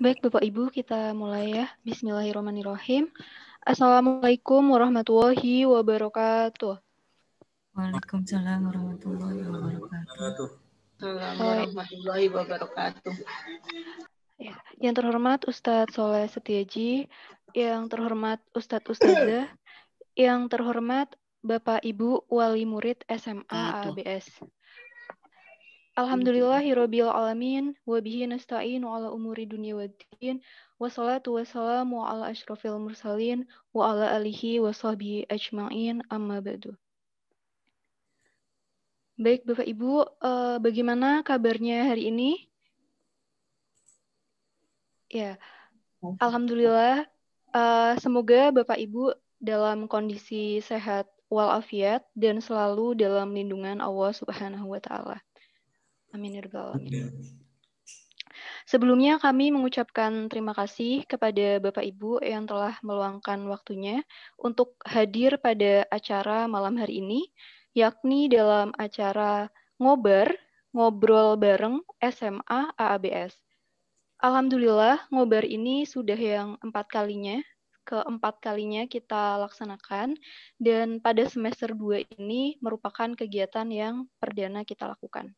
Baik Bapak Ibu, kita mulai ya. Bismillahirrahmanirrahim. Assalamualaikum warahmatullahi wabarakatuh. Waalaikumsalam warahmatullahi wabarakatuh. Warahmatullahi wabarakatuh. Ya, yang terhormat Ustadz Soleh Setiaji, yang terhormat Ustadz Ustazah, yang terhormat Bapak Ibu Wali Murid SMA ABS. Alhamdulillahirabbil alamin wa bihi nasta'inu ala umuri dunya waddin wassalatu wassalamu ala asyrofil mursalin wa ala alihi wa sahbihi ajma'in amma ba'du. Baik Bapak Ibu, bagaimana kabarnya hari ini? Ya, alhamdulillah. Semoga Bapak Ibu dalam kondisi sehat walafiat dan selalu dalam lindungan Allah Subhanahu wa taala. Amin ya rabbal alamin. Sebelumnya kami mengucapkan terima kasih kepada Bapak Ibu yang telah meluangkan waktunya untuk hadir pada acara malam hari ini, yakni dalam acara Ngobrol Bareng SMA AABS. Alhamdulillah, ngobar ini sudah yang keempat kalinya kita laksanakan, dan pada semester 2 ini merupakan kegiatan yang perdana kita lakukan.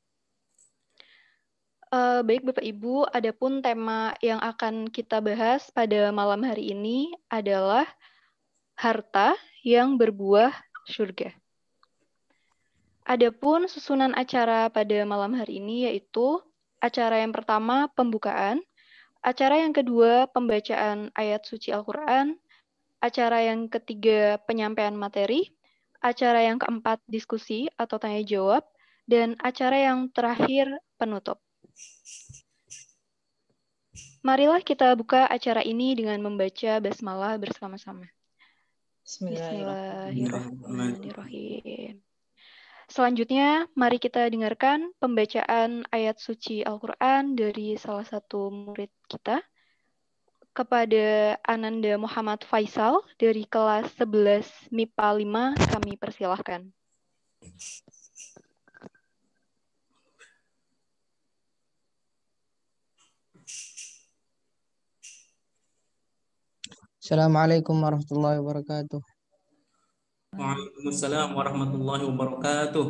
Baik Bapak Ibu, adapun tema yang akan kita bahas pada malam hari ini adalah harta yang berbuah surga. Adapun susunan acara pada malam hari ini yaitu acara yang pertama pembukaan, acara yang kedua pembacaan ayat suci Al-Quran, acara yang ketiga penyampaian materi, acara yang keempat diskusi atau tanya jawab, dan acara yang terakhir penutup. Marilah kita buka acara ini dengan membaca basmalah bersama-sama. Bismillahirrahmanirrahim. Selanjutnya, mari kita dengarkan pembacaan ayat suci Al-Quran dari salah satu murid kita. Kepada Ananda Muhammad Faisal dari kelas 11 MIPA 5, kami persilahkan. Assalamualaikum warahmatullahi wabarakatuh. Waalaikumsalam warahmatullahi wabarakatuh.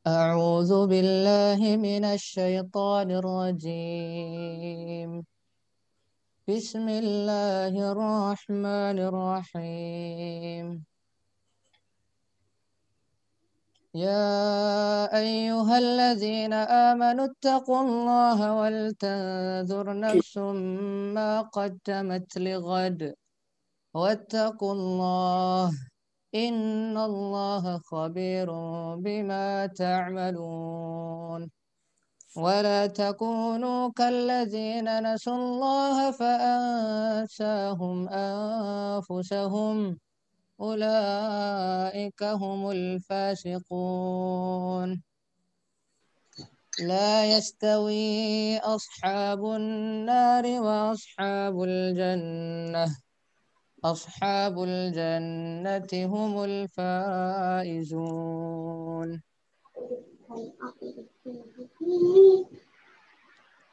A'udzu billahi minasy syaithanir rajim. Bismillahirrahmanirrahim. يا أيها الذين آمنوا اتقوا الله ولتنظر نفس ما قدمت لغد واتقوا الله إن الله خبير بما تعملون ولا تكونوا كالذين نسوا الله فأنساهم أنفسهم أولئك هم الفاسقون لا يستوي أصحاب النار وأصحاب الجنة أصحاب الجنة هم الفائزون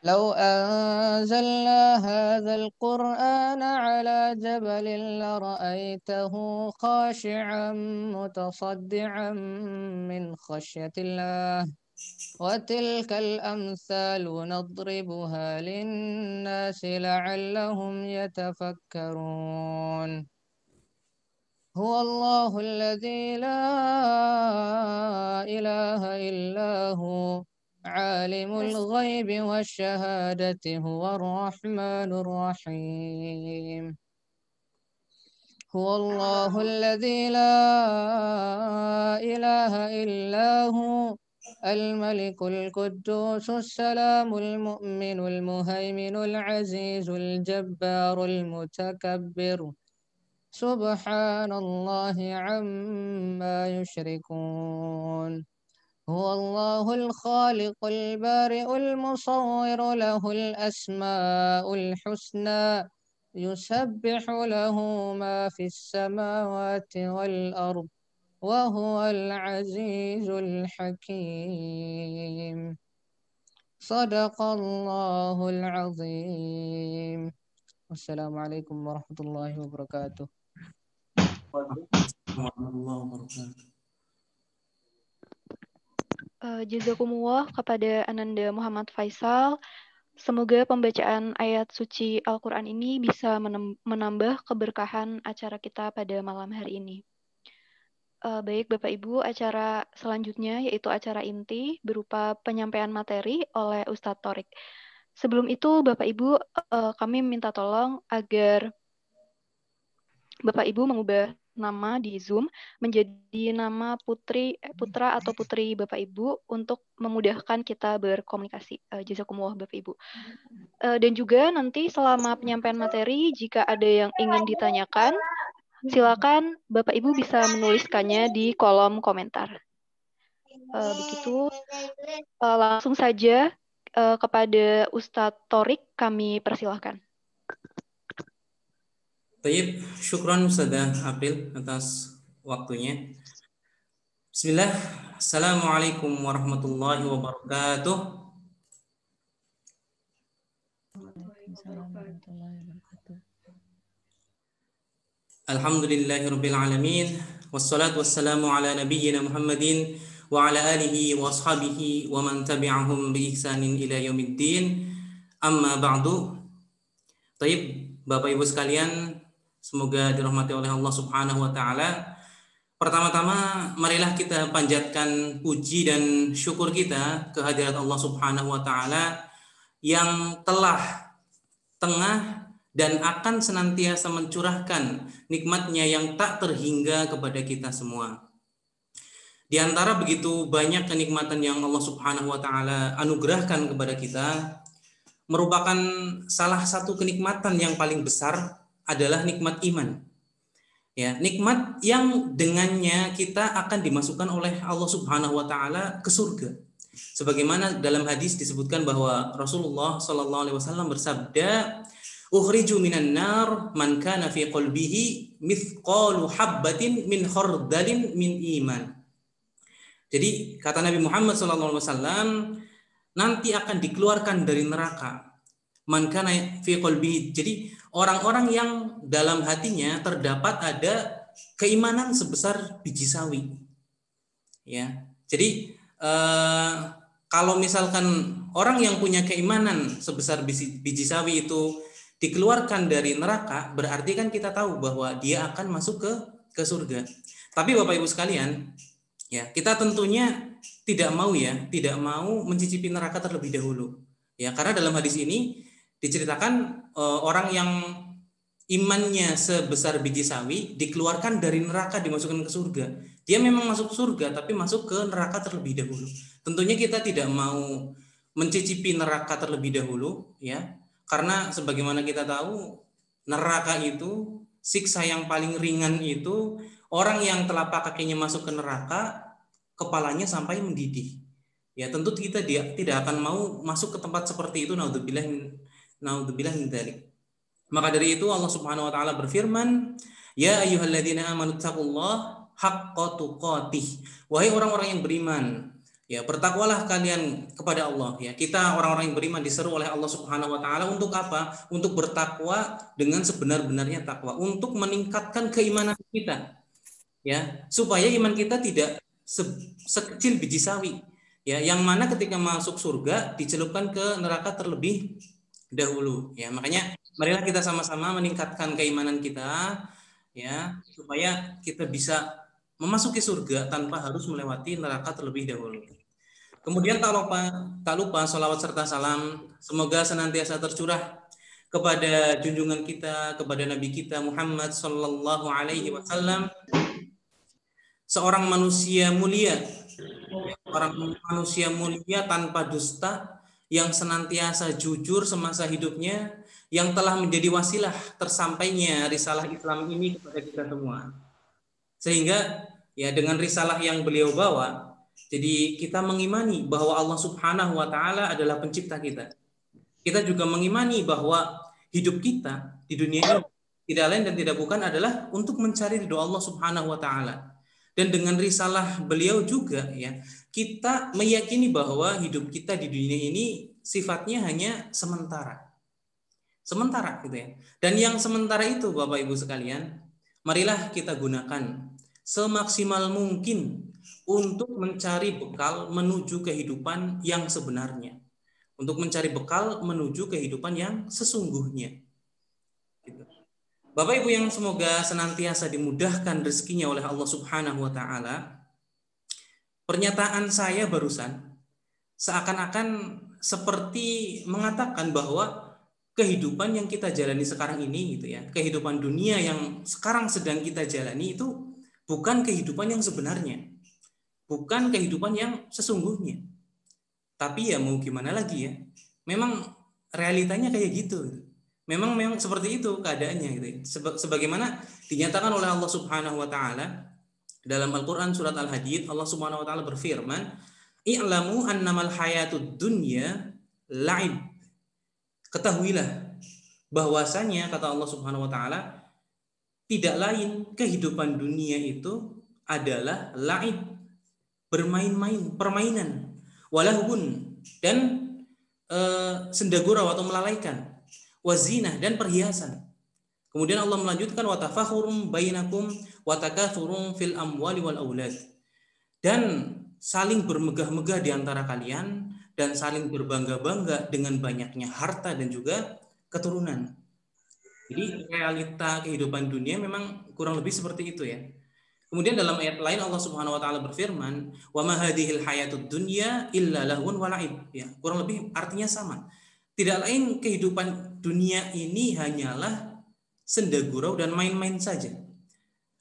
لو أنزلنا هذا القرآن على جبل لرأيته خاشعا متصدعا من خشية الله وتلك الأمثال نضربها للناس لعلهم يتفكرون هو الله الذي لا إله إلا هو عالم الغيب والشهادة هو الرحمن الرحيم هو الله الذي لا إله إلا هو الملك القدوس السلام المؤمن المهيمن العزيز الجبار المتكبر سبحان الله عما يشركون هو الله الخالق البارئ المصور له الأسماء الحسنى يسبح له ما في السماوات والأرض وهو العزيز الحكيم صدق الله العظيم. والسلام عليكم ورحمة الله وبركاته. Jazakumullah kepada Ananda Muhammad Faisal. Semoga pembacaan ayat suci Al-Quran ini bisa menambah keberkahan acara kita pada malam hari ini. Baik Bapak Ibu, acara selanjutnya yaitu acara inti berupa penyampaian materi oleh Ustadz Thorik. Sebelum itu Bapak Ibu, kami minta tolong agar Bapak Ibu mengubah nama di Zoom menjadi nama putra atau putri Bapak Ibu untuk memudahkan kita berkomunikasi. Jazakumullah Bapak Ibu. Dan juga nanti selama penyampaian materi, jika ada yang ingin ditanyakan, silakan Bapak Ibu bisa menuliskannya di kolom komentar. Begitu, langsung saja kepada Ustadz Thorik kami persilahkan. Baik, syukran Ustazah April atas waktunya. Bismillah, Assalamualaikum warahmatullahi wabarakatuh. Waalaikumsalam warahmatullahi wabarakatuh. Alhamdulillahirabbil alamin, wassalatu wassalamu ala nabiyyina Muhammadin wa ala alihi wa ashabihi wa man tabi'ahum bi ihsanin ila yaumiddin. Amma ba'du. Baik, Bapak Ibu sekalian, semoga dirahmati oleh Allah Subhanahu wa taala. Pertama-tama marilah kita panjatkan puji dan syukur kita kehadirat Allah Subhanahu wa taala yang telah, tengah dan akan senantiasa mencurahkan nikmatnya yang tak terhingga kepada kita semua. Di antara begitu banyak kenikmatan yang Allah Subhanahu wa taala anugerahkan kepada kita, merupakan salah satu kenikmatan yang paling besar adalah nikmat iman. Ya, nikmat yang dengannya kita akan dimasukkan oleh Allah Subhanahu wa taala ke surga. Sebagaimana dalam hadis disebutkan bahwa Rasulullah sallallahu alaihi wasallam bersabda, "Ukhriju minan nar man kana fi qalbihi mithqalu habbatin min khardalin min iman." Jadi kata Nabi Muhammad sallallahu alaihi wasallam, nanti akan dikeluarkan dari neraka man kana fi qalbihi. Jadi orang-orang yang dalam hatinya terdapat ada keimanan sebesar biji sawi. Ya. Jadi kalau misalkan orang yang punya keimanan sebesar biji sawi itu dikeluarkan dari neraka, berarti kan kita tahu bahwa dia akan masuk ke surga. Tapi Bapak Ibu sekalian, ya, kita tentunya tidak mau mencicipi neraka terlebih dahulu. Ya, karena dalam hadis ini diceritakan orang yang imannya sebesar biji sawi dikeluarkan dari neraka dimasukkan ke surga. Dia memang masuk surga tapi masuk ke neraka terlebih dahulu. Tentunya kita tidak mau mencicipi neraka terlebih dahulu, ya. Karena sebagaimana kita tahu, neraka itu, siksa yang paling ringan itu orang yang telapak kakinya masuk ke neraka, kepalanya sampai mendidih. Ya, tentu kita tidak akan mau masuk ke tempat seperti itu. Naudzubillah min dzalik. Maka dari itu Allah Subhanahu wa taala berfirman, "Ya ayyuhalladzina amanu taqullaha haqqa tuqatih." Wahai orang-orang yang beriman, ya, bertakwalah kalian kepada Allah. Ya, kita orang-orang yang beriman diseru oleh Allah Subhanahu wa taala untuk apa? Untuk bertakwa dengan sebenar-benarnya takwa, untuk meningkatkan keimanan kita. Ya, supaya iman kita tidak sekecil biji sawi. Ya, yang mana ketika masuk surga dicelupkan ke neraka terlebih dahulu. Ya, makanya marilah kita sama-sama meningkatkan keimanan kita, ya, supaya kita bisa memasuki surga tanpa harus melewati neraka terlebih dahulu. Kemudian tak lupa salawat serta salam semoga senantiasa tercurah kepada junjungan kita, kepada Nabi kita Muhammad sallallahu alaihi wasallam, seorang manusia mulia tanpa dusta, yang senantiasa jujur semasa hidupnya, yang telah menjadi wasilah tersampainya risalah Islam ini kepada kita semua. Sehingga ya dengan risalah yang beliau bawa, jadi kita mengimani bahwa Allah Subhanahu wa taala adalah pencipta kita. Kita juga mengimani bahwa hidup kita di dunia ini tidak lain dan tidak bukan adalah untuk mencari ridho Allah Subhanahu wa taala. Dan dengan risalah beliau juga ya, kita meyakini bahwa hidup kita di dunia ini sifatnya hanya sementara. Sementara gitu ya. Dan yang sementara itu Bapak Ibu sekalian, marilah kita gunakan semaksimal mungkin untuk mencari bekal menuju kehidupan yang sebenarnya. Untuk mencari bekal menuju kehidupan yang sesungguhnya. Gitu. Bapak Ibu yang semoga senantiasa dimudahkan rezekinya oleh Allah Subhanahu wa taala. Pernyataan saya barusan seakan-akan seperti mengatakan bahwa kehidupan yang kita jalani sekarang ini gitu ya, kehidupan dunia yang sekarang sedang kita jalani itu bukan kehidupan yang sebenarnya. Bukan kehidupan yang sesungguhnya. Tapi ya mau gimana lagi ya? Memang realitanya kayak gitu. Memang seperti itu keadaannya gitu. Sebagaimana dinyatakan oleh Allah Subhanahu wa taala dalam Al-Qur'an surat Al-Hadid, Allah Subhanahu wa taala berfirman, "I'lamu annamal hayatud dunya la'ib." Ketahuilah bahwasanya kata Allah Subhanahu wa taala tidak lain kehidupan dunia itu adalah la'ib, bermain-main, permainan, walahun dan sendagurau atau melalaikan, wazinah dan perhiasan. Kemudian Allah melanjutkan watafakhurum bainakum watakathurum fil amwali wal aulad. Dan saling bermegah-megah di antara kalian dan saling berbangga-bangga dengan banyaknya harta dan juga keturunan. Jadi realita kehidupan dunia memang kurang lebih seperti itu ya. Kemudian dalam ayat lain Allah Subhanahu wa taala berfirman, "Wa ma hadhil hayatud dunya illa lahun wa la'ib." Ya, kurang lebih artinya sama. Tidak lain kehidupan dunia ini hanyalah sendagurau dan main-main saja.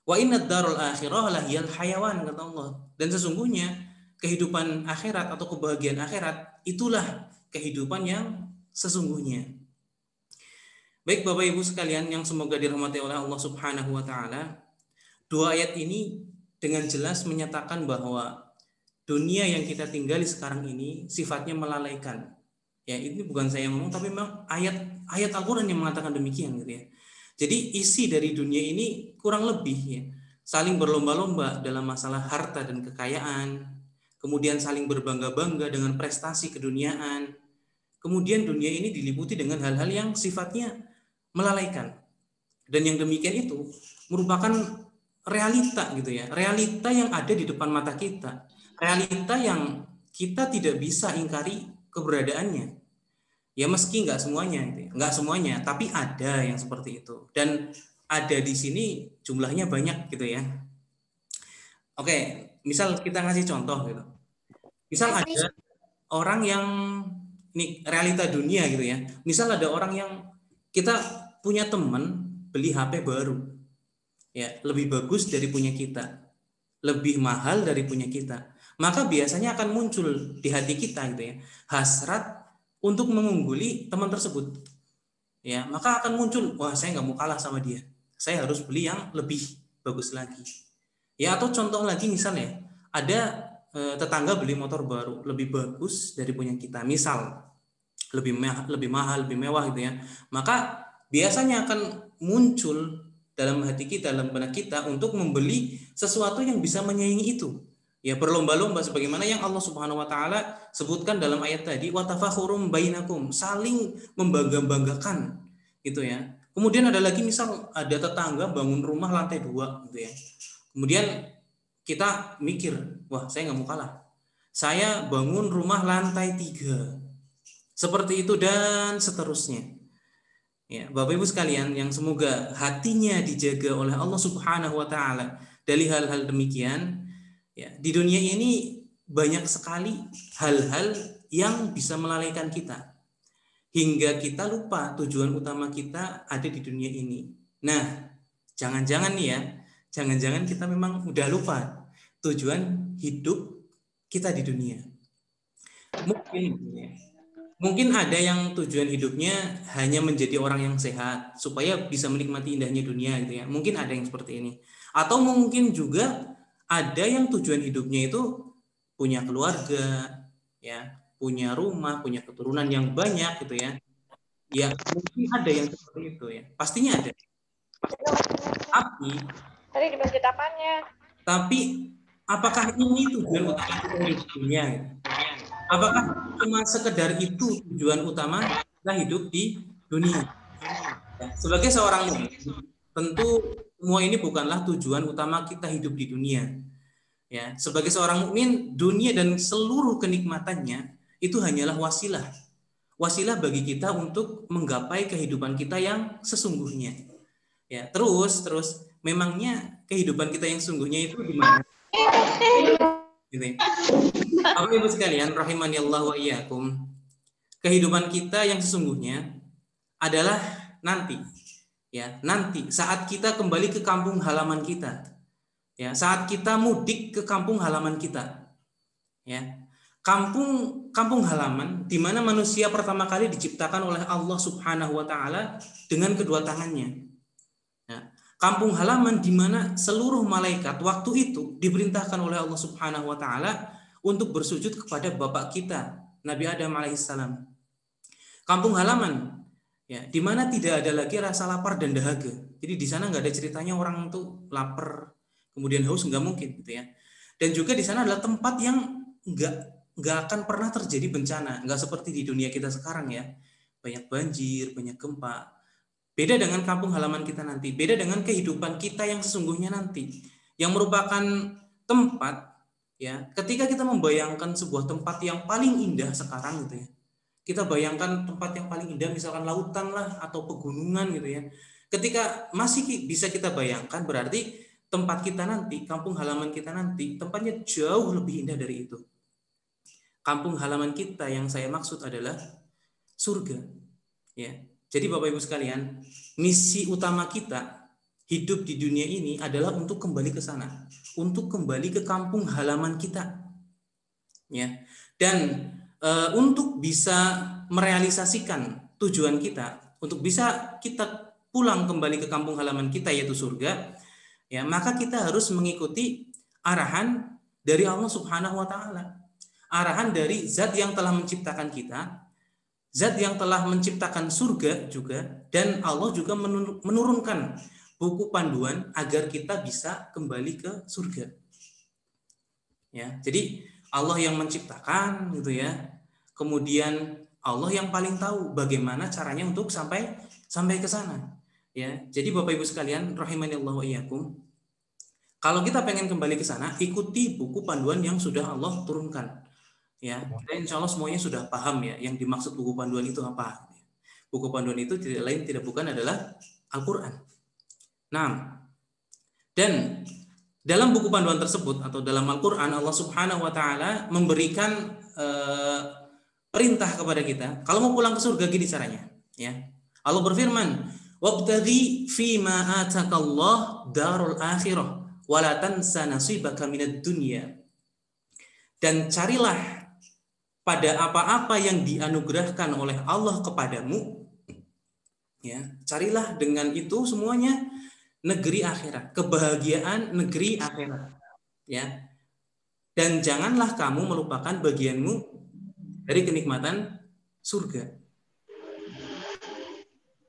Wa innad darul akhirah lahiyal hayawan kata Allah. Dan sesungguhnya kehidupan akhirat atau kebahagiaan akhirat itulah kehidupan yang sesungguhnya. Baik Bapak Ibu sekalian yang semoga dirahmati oleh Allah Subhanahu wa taala. Dua ayat ini dengan jelas menyatakan bahwa dunia yang kita tinggali sekarang ini sifatnya melalaikan. Ya, ini bukan saya yang ngomong tapi memang ayat Al-Qur'an yang mengatakan demikian gitu ya. Jadi isi dari dunia ini kurang lebih ya, saling berlomba-lomba dalam masalah harta dan kekayaan, kemudian saling berbangga-bangga dengan prestasi keduniaan. Kemudian dunia ini diliputi dengan hal-hal yang sifatnya melalaikan. Dan yang demikian itu merupakan realita gitu ya, realita yang ada di depan mata kita, realita yang kita tidak bisa ingkari keberadaannya. Ya meski nggak semuanya, gitu ya. Nggak semuanya, tapi ada yang seperti itu dan ada di sini jumlahnya banyak gitu ya. Oke, misal kita ngasih contoh gitu. Misal ada orang yang ini realita dunia gitu ya. Misal ada orang yang kita punya teman beli HP baru. Ya, lebih bagus dari punya kita, lebih mahal dari punya kita, maka biasanya akan muncul di hati kita gitu ya, hasrat untuk mengungguli teman tersebut. Ya, maka akan muncul, wah saya nggak mau kalah sama dia, saya harus beli yang lebih bagus lagi. Ya, atau contoh lagi misalnya ada tetangga beli motor baru lebih bagus dari punya kita, misal lebih mahal, lebih mewah gitu ya, maka biasanya akan muncul dalam hati kita, dalam benak kita untuk membeli sesuatu yang bisa menyaingi itu. Ya, berlomba-lomba sebagaimana yang Allah Subhanahu wa taala sebutkan dalam ayat tadi, wa tafakhurum bainakum, saling membangga-banggakan gitu ya. Kemudian ada lagi misal ada tetangga bangun rumah lantai 2 gitu ya. Kemudian kita mikir, wah saya nggak mau kalah. Saya bangun rumah lantai 3. Seperti itu dan seterusnya. Ya, Bapak Ibu sekalian yang semoga hatinya dijaga oleh Allah Subhanahu wa taala dari hal-hal demikian. Ya, di dunia ini banyak sekali hal-hal yang bisa melalaikan kita hingga kita lupa tujuan utama kita ada di dunia ini. Nah, jangan-jangan nih ya, jangan-jangan kita memang udah lupa tujuan hidup kita di dunia. Mungkin ada yang tujuan hidupnya hanya menjadi orang yang sehat supaya bisa menikmati indahnya dunia gitu ya. Mungkin ada yang seperti ini. Atau mungkin juga ada yang tujuan hidupnya itu punya keluarga, ya, punya rumah, punya keturunan yang banyak gitu ya. Ya, mungkin ada yang seperti itu ya. Pastinya ada. Tadi di masjid apanya? Tapi apakah ini tujuan utama kita hidup di dunia? Apakah cuma sekedar itu tujuan utama kita hidup di dunia? Ya, sebagai seorang mukmin, tentu semua ini bukanlah tujuan utama kita hidup di dunia. Ya, sebagai seorang mukmin, dunia dan seluruh kenikmatannya itu hanyalah wasilah. Wasilah bagi kita untuk menggapai kehidupan kita yang sesungguhnya. Ya, terus memangnya kehidupan kita yang sesungguhnya itu di mana? Gitu. Bapak Ibu sekalian, rahimani Allah wa iyyakum. Kehidupan kita yang sesungguhnya adalah nanti. Ya, nanti saat kita kembali ke kampung halaman kita. Ya, saat kita mudik ke kampung halaman kita. Ya. Kampung halaman di mana manusia pertama kali diciptakan oleh Allah Subhanahu wa taala dengan kedua tangannya. Ya. Kampung halaman di mana seluruh malaikat waktu itu diperintahkan oleh Allah Subhanahu wa taala untuk bersujud kepada bapak kita, Nabi Adam alaihissalam. Kampung halaman ya, di mana tidak ada lagi rasa lapar dan dahaga. Jadi di sana nggak ada ceritanya orang tuh lapar kemudian haus, nggak mungkin gitu ya. Dan juga di sana adalah tempat yang nggak akan pernah terjadi bencana, nggak seperti di dunia kita sekarang ya, banyak banjir, banyak gempa. Beda dengan kampung halaman kita nanti, beda dengan kehidupan kita yang sesungguhnya nanti, yang merupakan tempat ya, ketika kita membayangkan sebuah tempat yang paling indah sekarang gitu ya, kita bayangkan tempat yang paling indah misalkan lautan lah atau pegunungan gitu ya, ketika masih bisa kita bayangkan berarti tempat kita nanti, kampung halaman kita nanti tempatnya jauh lebih indah dari itu. Kampung halaman kita yang saya maksud adalah surga ya. Jadi Bapak Ibu sekalian, misi utama kita hidup di dunia ini adalah untuk kembali ke sana, untuk kembali ke kampung halaman kita, ya. Dan untuk bisa merealisasikan tujuan kita, untuk bisa kita pulang kembali ke kampung halaman kita yaitu surga, ya, maka kita harus mengikuti arahan dari Allah Subhanahu wa taala. Arahan dari zat yang telah menciptakan kita, zat yang telah menciptakan surga juga, dan Allah juga menurunkan buku panduan agar kita bisa kembali ke surga. Ya, jadi Allah yang menciptakan gitu ya. Kemudian Allah yang paling tahu bagaimana caranya untuk sampai ke sana. Ya, jadi Bapak Ibu sekalian, rahimanillah wa iyyakum. Kalau kita pengen kembali ke sana, ikuti buku panduan yang sudah Allah turunkan. Ya, kita insya Allah semuanya sudah paham ya yang dimaksud buku panduan itu apa. Buku panduan itu tidak bukan adalah Al-Quran. Nah, dan dalam buku panduan tersebut atau dalam Al-Quran, Allah Subhanahu wa taala memberikan perintah kepada kita kalau mau pulang ke surga gini caranya ya. Allah berfirman, wabtaghi fima atakallah darul akhirah wa la tansa nasibaka minad dunya. Dan carilah pada apa-apa yang dianugerahkan oleh Allah kepadamu, ya, carilah dengan itu semuanya negeri akhirat, kebahagiaan negeri akhirat, ya. Dan janganlah kamu melupakan bagianmu dari kenikmatan surga.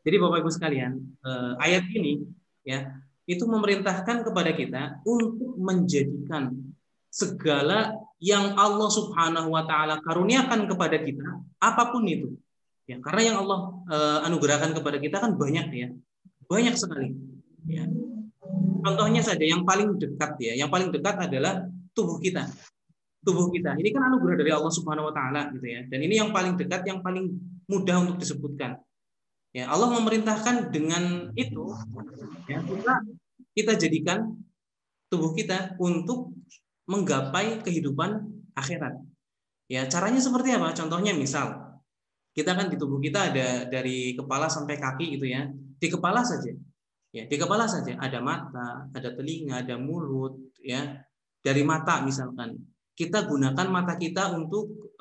Jadi Bapak Ibu sekalian, ayat ini ya, itu memerintahkan kepada kita untuk menjadikan segala yang Allah Subhanahu wa taala karuniakan kepada kita, apapun itu. Ya, karena yang Allah anugerahkan kepada kita kan banyak ya. Banyak sekali. Ya. Contohnya saja yang paling dekat ya, yang paling dekat adalah tubuh kita. Tubuh kita. Ini kan anugerah dari Allah Subhanahu wa taala gitu ya. Dan ini yang paling dekat, yang paling mudah untuk disebutkan. Ya, Allah memerintahkan dengan itu ya, kita jadikan tubuh kita untuk menggapai kehidupan akhirat. Ya, caranya seperti apa? Contohnya misal, kita kan di tubuh kita ada dari kepala sampai kaki gitu ya. Di kepala saja. Ya, di kepala saja ada mata, ada telinga, ada mulut ya. Dari mata misalkan, kita gunakan mata kita untuk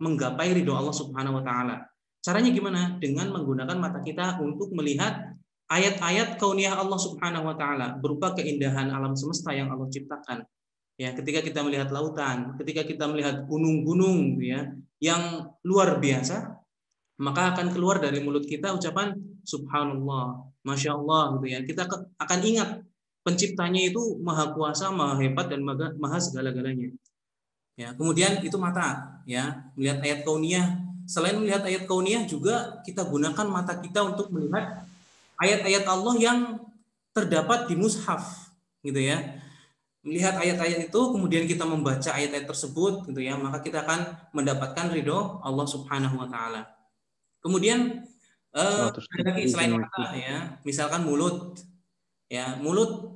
menggapai ridho Allah Subhanahu wa taala. Caranya gimana? Dengan menggunakan mata kita untuk melihat ayat-ayat kauniyah Allah Subhanahu wa taala berupa keindahan alam semesta yang Allah ciptakan. Ya, ketika kita melihat lautan, ketika kita melihat gunung-gunung ya yang luar biasa, maka akan keluar dari mulut kita ucapan subhanallah, masya Allah gitu ya. Kita akan ingat penciptanya itu maha kuasa, maha hebat dan maha segala-galanya. Ya, kemudian itu mata, ya, melihat ayat kauniyah. Selain melihat ayat kauniyah juga kita gunakan mata kita untuk melihat ayat-ayat Allah yang terdapat di mushaf, gitu ya. Melihat ayat-ayat itu, kemudian kita membaca ayat-ayat tersebut, gitu ya, maka kita akan mendapatkan ridho Allah Subhanahu Wa Taala. Kemudian ada lagi selain mata, ya, misalkan mulut, ya, mulut,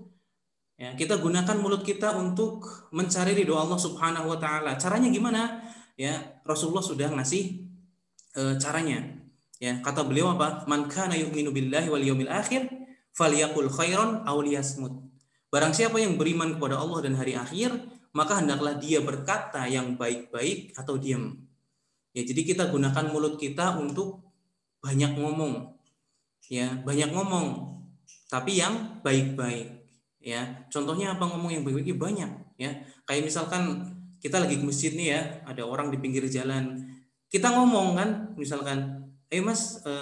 ya, kita gunakan mulut kita untuk mencari ridho Allah Subhanahu Wa Taala. Caranya gimana? Ya, Rasulullah sudah ngasih caranya. Ya, kata beliau apa? Man kana yu'minu billahi wal yawmil akhir falyaqul khairan aw liyasmut. Barang siapa yang beriman kepada Allah dan hari akhir, maka hendaklah dia berkata yang baik-baik atau diam. Ya, jadi kita gunakan mulut kita untuk banyak ngomong. Ya, banyak ngomong, tapi yang baik-baik. Ya, contohnya apa ngomong yang baik-baik? Banyak. Ya, kayak misalkan kita lagi ke masjid nih ya, ada orang di pinggir jalan. Kita ngomong kan, misalkan, mas ke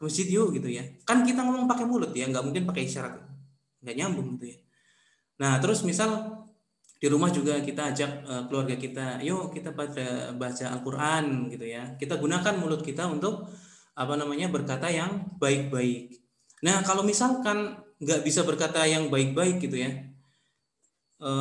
masjid yuk gitu ya. Kan kita ngomong pakai mulut ya, nggak mungkin pakai isyarat, nggak nyambung gitu ya. Nah, terus misal di rumah juga kita ajak keluarga kita, yuk kita baca Al-Quran gitu ya. Kita gunakan mulut kita untuk berkata yang baik-baik. Nah, kalau misalkan nggak bisa berkata yang baik-baik gitu ya,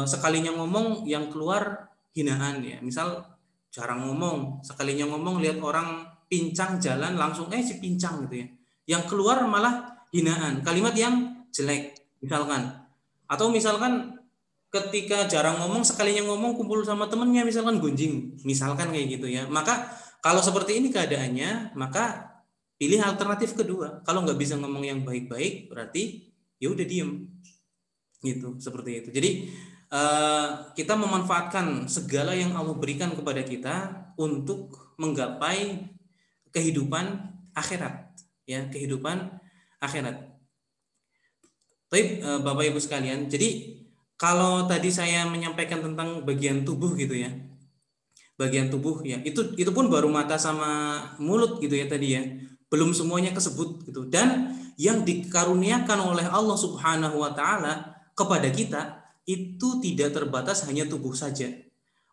sekalinya ngomong yang keluar hinaan ya. Misal jarang ngomong, sekalinya ngomong lihat orang pincang jalan langsung si pincang gitu ya. Yang keluar malah hinaan, kalimat yang jelek misalkan. Atau misalkan ketika jarang ngomong, sekalinya ngomong kumpul sama temennya misalkan gunjing, misalkan kayak gitu ya. Maka kalau seperti ini keadaannya, maka pilih alternatif kedua. Kalau nggak bisa ngomong yang baik-baik, berarti ya udah diem, gitu, seperti itu. Jadi kita memanfaatkan segala yang Allah berikan kepada kita untuk menggapai kehidupan akhirat, ya, kehidupan akhirat. Baik, Bapak Ibu sekalian, jadi kalau tadi saya menyampaikan tentang bagian tubuh gitu ya, bagian tubuh ya, itu pun baru mata sama mulut gitu ya tadi ya, belum semuanya kesebut gitu. Dan yang dikaruniakan oleh Allah Subhanahu Wa Taala kepada kita itu tidak terbatas hanya tubuh saja,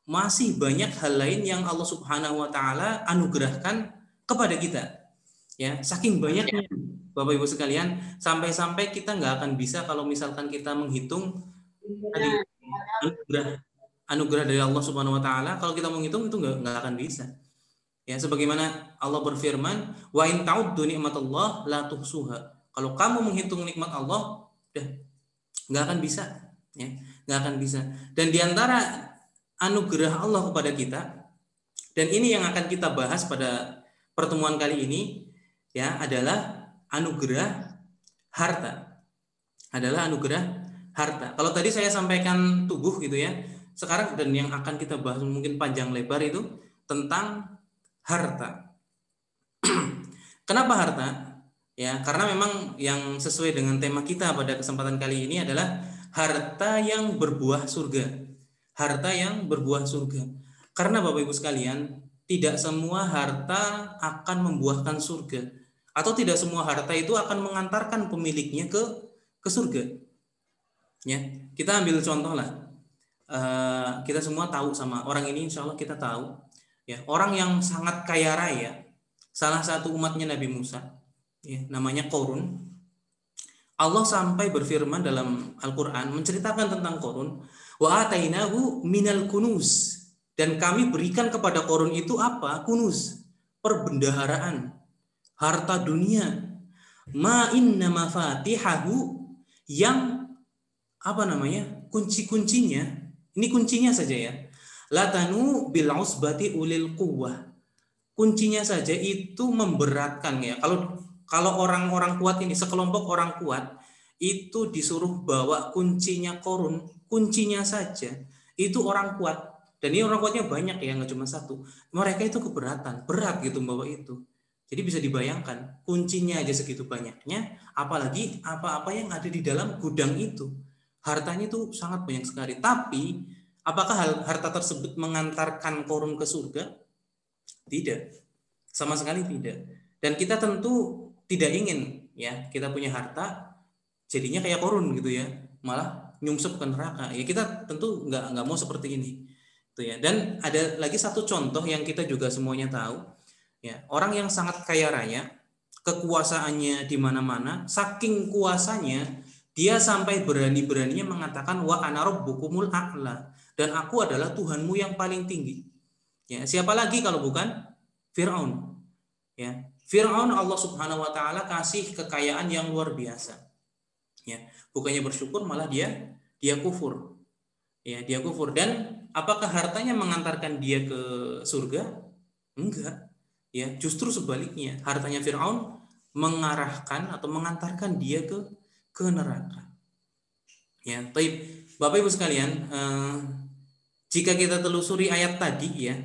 masih banyak hal lain yang Allah Subhanahu Wa Taala anugerahkan kepada kita, ya, saking banyaknya Bapak Ibu sekalian, sampai-sampai kita nggak akan bisa kalau misalkan kita menghitung tadi anugerah dari Allah Subhanahu Wa Taala. Kalau kita menghitung itu nggak akan bisa. Ya, sebagaimana Allah berfirman, wa in ta'uddu ni'matallah la tuhsuha. Kalau kamu menghitung nikmat Allah, udah nggak akan bisa, ya, nggak akan bisa. Dan diantara anugerah Allah kepada kita, dan ini yang akan kita bahas pada pertemuan kali ini, ya, adalah anugerah harta. Adalah anugerah harta. Kalau tadi saya sampaikan tubuh gitu ya, sekarang dan yang akan kita bahas mungkin panjang lebar itu tentang harta. Kenapa harta? Ya, karena memang yang sesuai dengan tema kita pada kesempatan kali ini adalah harta yang berbuah surga. Harta yang berbuah surga. Karena Bapak Ibu sekalian, tidak semua harta akan membuahkan surga. Atau tidak semua harta itu akan mengantarkan pemiliknya ke surga. Ya, kita ambil contoh lah. Kita semua tahu sama orang ini, insya Allah kita tahu. Ya, orang yang sangat kaya raya, salah satu umatnya Nabi Musa, ya, namanya Qarun. Allah sampai berfirman dalam Al-Quran menceritakan tentang Qarun, wa atainahu minal kunuz, dan kami berikan kepada Qarun itu apa? Kunuz, perbendaharaan, harta dunia. Ma inna mafatihahu, yang kunci-kuncinya, ini kuncinya saja ya, latanu bil usbati ulil quwwah, kuncinya saja itu memberatkan ya. Kalau orang-orang kuat ini, sekelompok orang kuat itu disuruh bawa kuncinya Qarun, kuncinya saja itu orang kuat, dan ini orang kuatnya banyak ya, nggak cuma satu, mereka itu keberatan, berat gitu bawa itu. Jadi bisa dibayangkan kuncinya aja segitu banyaknya, apalagi apa-apa yang ada di dalam gudang itu. Hartanya itu sangat banyak sekali. Tapi apakah harta tersebut mengantarkan Qarun ke surga? Tidak. Sama sekali tidak. Dan kita tentu tidak ingin ya kita punya harta jadinya kayak Qarun gitu ya, malah nyungsep ke neraka. Ya kita tentu nggak mau seperti ini. Itu ya. Dan ada lagi satu contoh yang kita juga semuanya tahu, ya, orang yang sangat kaya raya, kekuasaannya di mana-mana, saking kuasanya dia sampai berani-beraninya mengatakan wa ana rabbukumul a'la, dan aku adalah Tuhanmu yang paling tinggi. Ya, siapa lagi kalau bukan Fir'aun? Ya, Fir'aun Allah Subhanahu wa taala kasih kekayaan yang luar biasa. Ya, bukannya bersyukur malah dia kufur. Ya, dia kufur. Dan apakah hartanya mengantarkan dia ke surga? Enggak. Ya, justru sebaliknya, hartanya Fir'aun mengarahkan atau mengantarkan dia ke neraka. Ya, baik Bapak Ibu sekalian, jika kita telusuri ayat tadi ya,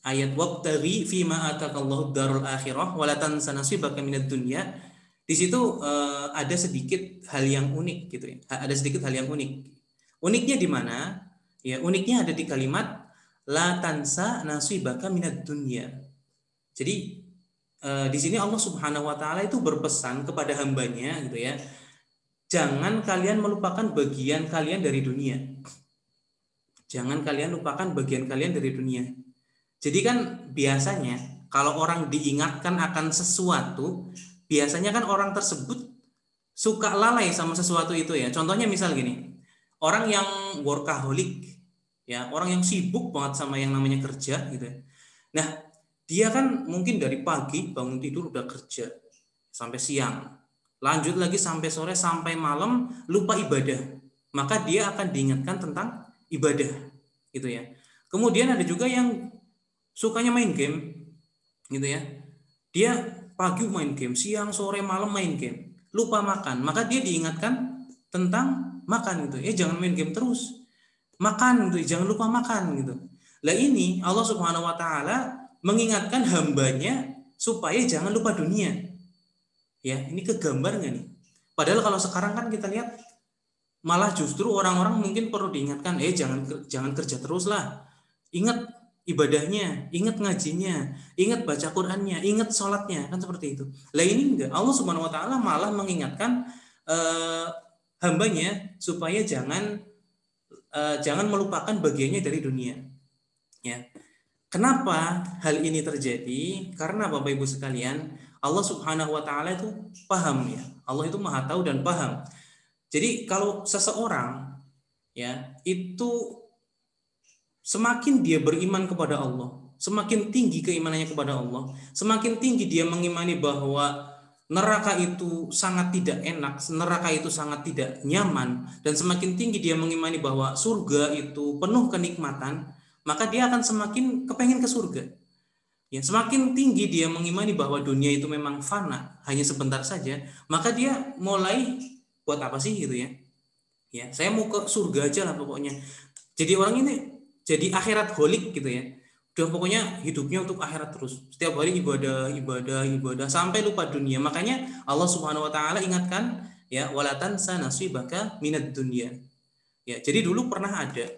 ayat wabtaghi fima atakallahu darul akhirah wa la tansa nasibaka minad dunya, di situ ada sedikit hal yang unik gitu ya. Ada sedikit hal yang unik. Uniknya di mana? Ya, uniknya ada di kalimat la tansa nasibaka minad dunya. Jadi di sini Allah Subhanahu wa taala itu berpesan kepada hambanya gitu ya. Jangan kalian melupakan bagian kalian dari dunia. Jangan kalian lupakan bagian kalian dari dunia. Jadi kan biasanya kalau orang diingatkan akan sesuatu, biasanya kan orang tersebut suka lalai sama sesuatu itu ya. Contohnya misal gini, orang yang workaholic, ya, orang yang sibuk banget sama yang namanya kerja gitu ya. Nah, dia kan mungkin dari pagi bangun tidur udah kerja sampai siang, lanjut lagi sampai sore sampai malam, lupa ibadah. Maka dia akan diingatkan tentang ibadah gitu ya. Kemudian ada juga yang sukanya main game gitu ya. Dia pagi main game, siang, sore, malam main game, lupa makan. Maka dia diingatkan tentang makan gitu. Jangan main game terus. Makan gitu, jangan lupa makan gitu. Lah ini Allah Subhanahu wa taala mengingatkan hambanya supaya jangan lupa dunia. Ya, ini kegambar nggak nih? Padahal kalau sekarang kan kita lihat malah justru orang-orang mungkin perlu diingatkan, jangan kerja terus lah. Ingat ibadahnya, ingat ngajinya, ingat baca Qur'annya, ingat sholatnya, kan seperti itu. Lah ini enggak, Allah Subhanahu wa taala malah mengingatkan hambanya supaya jangan melupakan bagiannya dari dunia. Ya. Kenapa hal ini terjadi? Karena Bapak Ibu sekalian, Allah Subhanahu wa taala itu paham ya. Allah itu Maha tahu dan paham. Jadi kalau seseorang ya, itu semakin dia beriman kepada Allah, semakin tinggi keimanannya kepada Allah, semakin tinggi dia mengimani bahwa neraka itu sangat tidak enak, neraka itu sangat tidak nyaman, dan semakin tinggi dia mengimani bahwa surga itu penuh kenikmatan, maka dia akan semakin kepengen ke surga. Ya, semakin tinggi dia mengimani bahwa dunia itu memang fana, hanya sebentar saja, maka dia mulai buat apa sih gitu ya? Ya, saya mau ke surga aja lah pokoknya. Jadi orang ini jadi akhirat holik gitu ya. Udah pokoknya hidupnya untuk akhirat terus. Setiap hari ibadah sampai lupa dunia. Makanya Allah Subhanahu wa taala ingatkan ya, wala tansa nasibaka minad dunya. Ya, jadi dulu pernah ada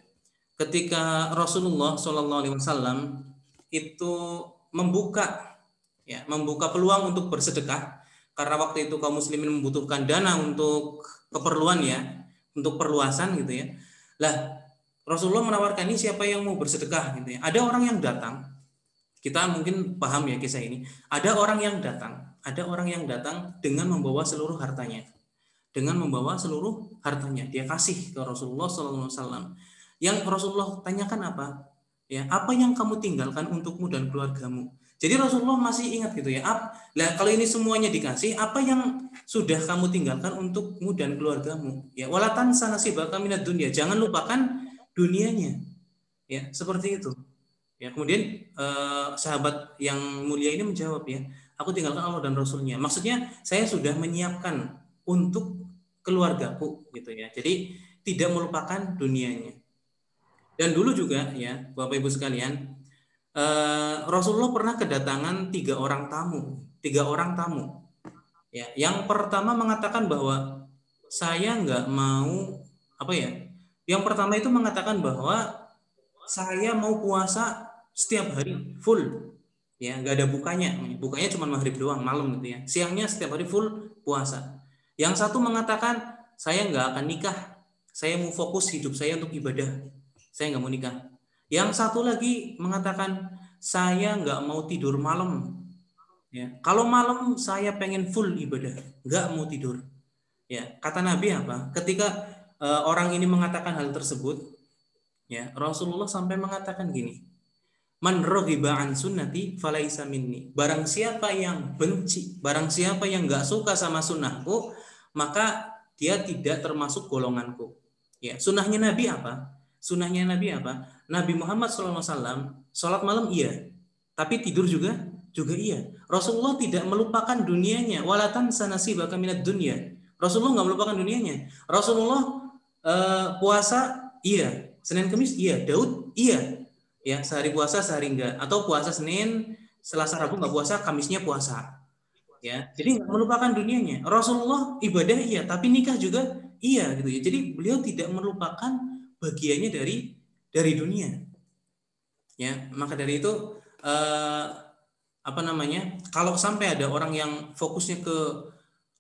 ketika Rasulullah SAW itu membuka peluang untuk bersedekah, karena waktu itu kaum muslimin membutuhkan dana untuk keperluan ya, untuk perluasan gitu ya. Lah Rasulullah menawarkan, ini siapa yang mau bersedekah gitu ya. Ada orang yang datang, kita mungkin paham ya kisah ini. Ada orang yang datang dengan membawa seluruh hartanya. Dia kasih ke Rasulullah SAW. Yang Rasulullah tanyakan apa? Ya, apa yang kamu tinggalkan untukmu dan keluargamu? Jadi Rasulullah masih ingat gitu ya. Lah kalau ini semuanya dikasih, apa yang sudah kamu tinggalkan untukmu dan keluargamu? Ya, wala tansa nasibaka minad dunya. Jangan lupakan dunianya. Ya, seperti itu. Ya, kemudian sahabat yang mulia ini menjawab ya, aku tinggalkan Allah dan Rasulnya. Maksudnya saya sudah menyiapkan untuk keluargaku gitu ya. Jadi tidak melupakan dunianya. Dan dulu juga ya Bapak Ibu sekalian, Rasulullah pernah kedatangan tiga orang tamu. Ya, yang pertama mengatakan bahwa saya nggak mau Yang pertama itu mengatakan bahwa saya mau puasa setiap hari full. Ya, nggak ada bukanya. Bukanya cuma maghrib doang, malam gitu ya. Siangnya setiap hari full puasa. Yang satu mengatakan, saya nggak akan nikah. Saya mau fokus hidup saya untuk ibadah. Saya nggak mau nikah. Yang satu lagi mengatakan, saya nggak mau tidur malam. Ya, kalau malam saya pengen full ibadah, nggak mau tidur. Ya, kata Nabi apa? Ketika orang ini mengatakan hal tersebut, ya Rasulullah sampai mengatakan gini, man raghiba an sunnati falaisa minni. Barang siapa yang benci, barang siapa yang nggak suka sama sunnahku, maka dia tidak termasuk golonganku. Ya, sunnahnya Nabi apa? Sunnahnya Nabi apa? Nabi Muhammad SAW sholat malam iya, tapi tidur juga iya. Rasulullah tidak melupakan dunianya. Walatan sanasi bahkan minat dunia. Rasulullah nggak melupakan dunianya. Rasulullah puasa iya, Senin Kamis iya, Daud iya. Ya, sehari puasa sehari enggak, atau puasa Senin, Selasa Rabu enggak puasa, Kamisnya puasa. Ya, jadi enggak melupakan dunianya. Rasulullah ibadah iya, tapi nikah juga iya gitu ya. Jadi beliau tidak melupakan bagiannya dari dunia. Ya, maka dari itu apa namanya? Kalau sampai ada orang yang fokusnya ke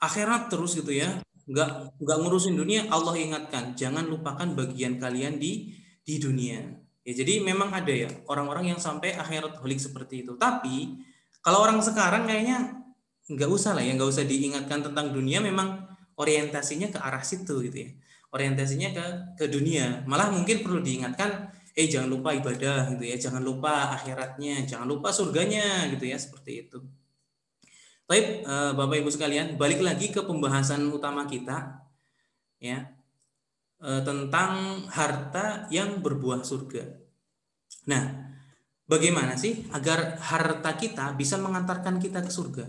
akhirat terus gitu ya, enggak ngurusin dunia, Allah ingatkan, jangan lupakan bagian kalian di dunia. Ya, jadi memang ada ya orang-orang yang sampai akhirat holik seperti itu. Tapi kalau orang sekarang kayaknya nggak usah lah ya, nggak usah diingatkan tentang dunia. Memang orientasinya ke arah situ gitu ya. Orientasinya ke dunia. Malah mungkin perlu diingatkan, jangan lupa ibadah gitu ya, jangan lupa akhiratnya, jangan lupa surganya gitu ya, seperti itu. Baik, Bapak Ibu sekalian, balik lagi ke pembahasan utama kita ya. Tentang harta yang berbuah surga. Nah, bagaimana sih agar harta kita bisa mengantarkan kita ke surga?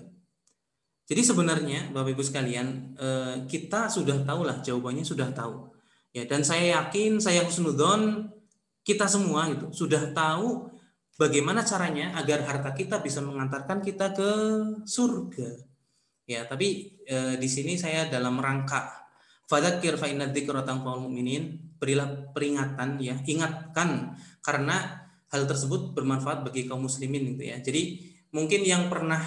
Jadi sebenarnya Bapak Ibu sekalian, kita sudah tahu lah, jawabannya sudah tahu. Ya, dan saya yakin, saya husnudzon, kita semua itu sudah tahu bagaimana caranya agar harta kita bisa mengantarkan kita ke surga. Ya, tapi di sini saya dalam rangka fadzakir fa inna dzikra tanfa'ul mu'minin, berilah peringatan ya, ingatkan karena hal tersebut bermanfaat bagi kaum muslimin gitu ya. Jadi mungkin yang pernah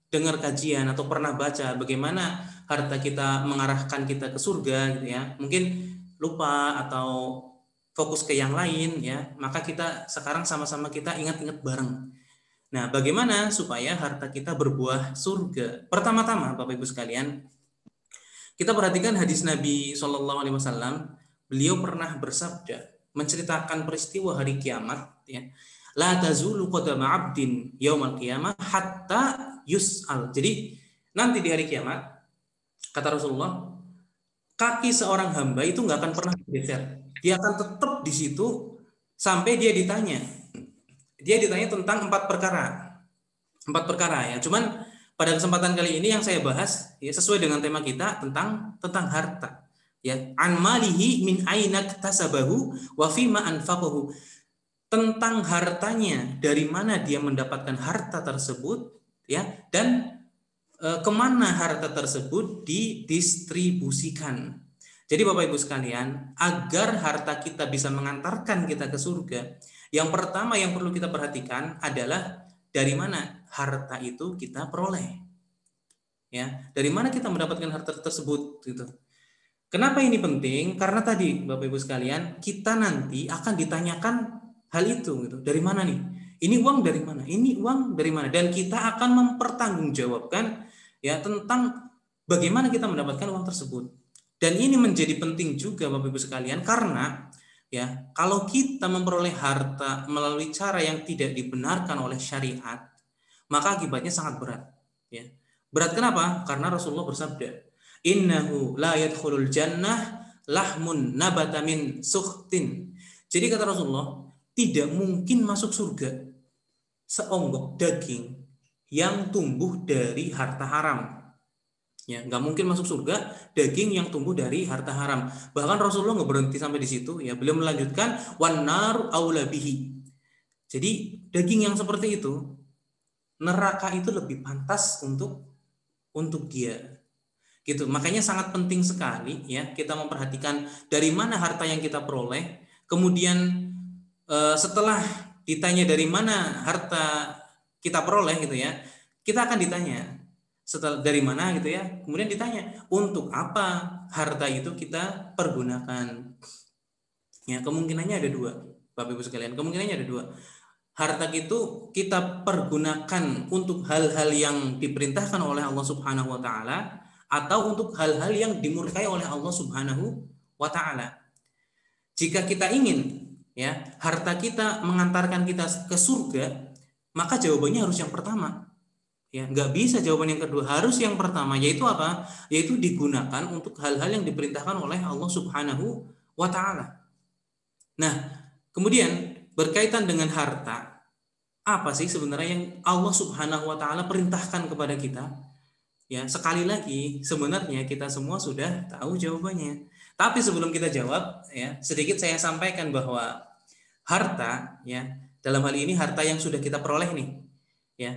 dengar kajian atau pernah baca bagaimana harta kita mengarahkan kita ke surga gitu ya, mungkin lupa atau fokus ke yang lain ya, maka kita sekarang sama-sama kita ingat-ingat bareng. Nah, bagaimana supaya harta kita berbuah surga? Pertama-tama, Bapak Ibu sekalian, kita perhatikan hadis Nabi SAW. Beliau pernah bersabda, menceritakan peristiwa hari kiamat. Ya, la tazulu qadama 'abdin yaumal qiyamah hatta yus'al. Jadi nanti di hari kiamat, kata Rasulullah, kaki seorang hamba itu nggak akan pernah bergeser. Dia akan tetap di situ sampai dia ditanya. Dia ditanya tentang 4 perkara. 4 perkara ya. Cuman pada kesempatan kali ini yang saya bahas ya sesuai dengan tema kita tentang harta. Ya, an malihi min aina iktasabahu wa fima anfaqahu. Tentang hartanya, dari mana dia mendapatkan harta tersebut ya, dan kemana harta tersebut didistribusikan. Jadi Bapak Ibu sekalian, agar harta kita bisa mengantarkan kita ke surga, yang pertama yang perlu kita perhatikan adalah dari mana harta itu kita peroleh. Ya, dari mana kita mendapatkan harta tersebut gitu. Kenapa ini penting? Karena tadi Bapak Ibu sekalian, kita nanti akan ditanyakan hal itu gitu. Dari mana nih? Ini uang dari mana? Ini uang dari mana? Dan kita akan mempertanggungjawabkan ya tentang bagaimana kita mendapatkan uang tersebut. Dan ini menjadi penting juga Bapak Ibu sekalian karena ya kalau kita memperoleh harta melalui cara yang tidak dibenarkan oleh syariat, maka akibatnya sangat berat. Ya. Berat kenapa? Karena Rasulullah bersabda, innahu la yadkhulul jannah lahmun nabata min sukhtin. Jadi kata Rasulullah, tidak mungkin masuk surga seonggok daging yang tumbuh dari harta haram. Ya, nggak mungkin masuk surga daging yang tumbuh dari harta haram. Bahkan Rasulullah nggak berhenti sampai di situ. Ya, beliau melanjutkan wanar aula bihi. Jadi daging yang seperti itu, neraka itu lebih pantas untuk dia. Gitu. Makanya sangat penting sekali ya kita memperhatikan dari mana harta yang kita peroleh. Kemudian setelah ditanya dari mana harta kita peroleh gitu ya, kita akan ditanya setelah dari mana gitu ya, kemudian ditanya untuk apa harta itu kita pergunakan. Ya, kemungkinannya ada dua, Bapak Ibu sekalian. Kemungkinannya ada dua. Harta itu kita pergunakan untuk hal-hal yang diperintahkan oleh Allah Subhanahu wa taala atau untuk hal-hal yang dimurkai oleh Allah Subhanahu wa taala. Jika kita ingin ya, harta kita mengantarkan kita ke surga, maka jawabannya harus yang pertama. Ya, nggak bisa jawaban yang kedua, harus yang pertama, yaitu apa? Yaitu digunakan untuk hal-hal yang diperintahkan oleh Allah Subhanahu wa taala. Nah, kemudian berkaitan dengan harta, apa sih sebenarnya yang Allah Subhanahu wa taala perintahkan kepada kita? Ya, sekali lagi sebenarnya kita semua sudah tahu jawabannya. Tapi sebelum kita jawab, ya, sedikit saya sampaikan bahwa harta, ya, dalam hal ini harta yang sudah kita peroleh nih, ya,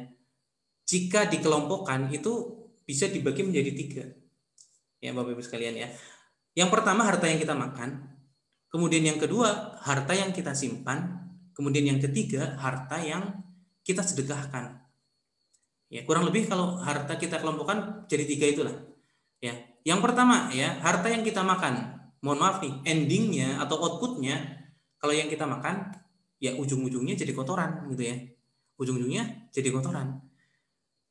jika dikelompokkan itu bisa dibagi menjadi 3. Ya, Bapak Ibu sekalian ya. Yang pertama harta yang kita makan. Kemudian yang kedua, harta yang kita simpan. Kemudian yang ketiga, harta yang kita sedekahkan. Ya, kurang lebih kalau harta kita kelompokkan jadi 3 itulah. Ya, yang pertama ya, harta yang kita makan. Mohon maaf nih, endingnya atau outputnya, kalau yang kita makan, ya ujung-ujungnya jadi kotoran gitu ya. Ujung-ujungnya jadi kotoran.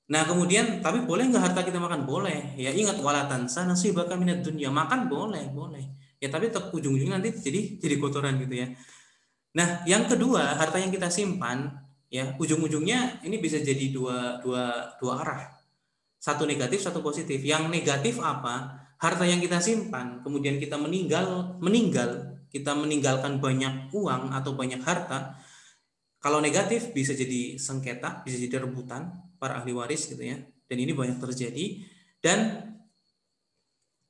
Nah kemudian, tapi boleh nggak harta kita makan? Boleh. Ya ingat, wala tansa nasibaka minad dunya. Makan boleh. Ya tapi tetap ujung-ujungnya nanti jadi kotoran gitu ya. Nah yang kedua, harta yang kita simpan, ya ujung-ujungnya ini bisa jadi dua arah. Satu negatif, satu positif. Yang negatif apa? Harta yang kita simpan, kemudian kita meninggal, kita meninggalkan banyak uang atau banyak harta. Kalau negatif bisa jadi sengketa, bisa jadi rebutan para ahli waris gitu ya. Dan ini banyak terjadi. Dan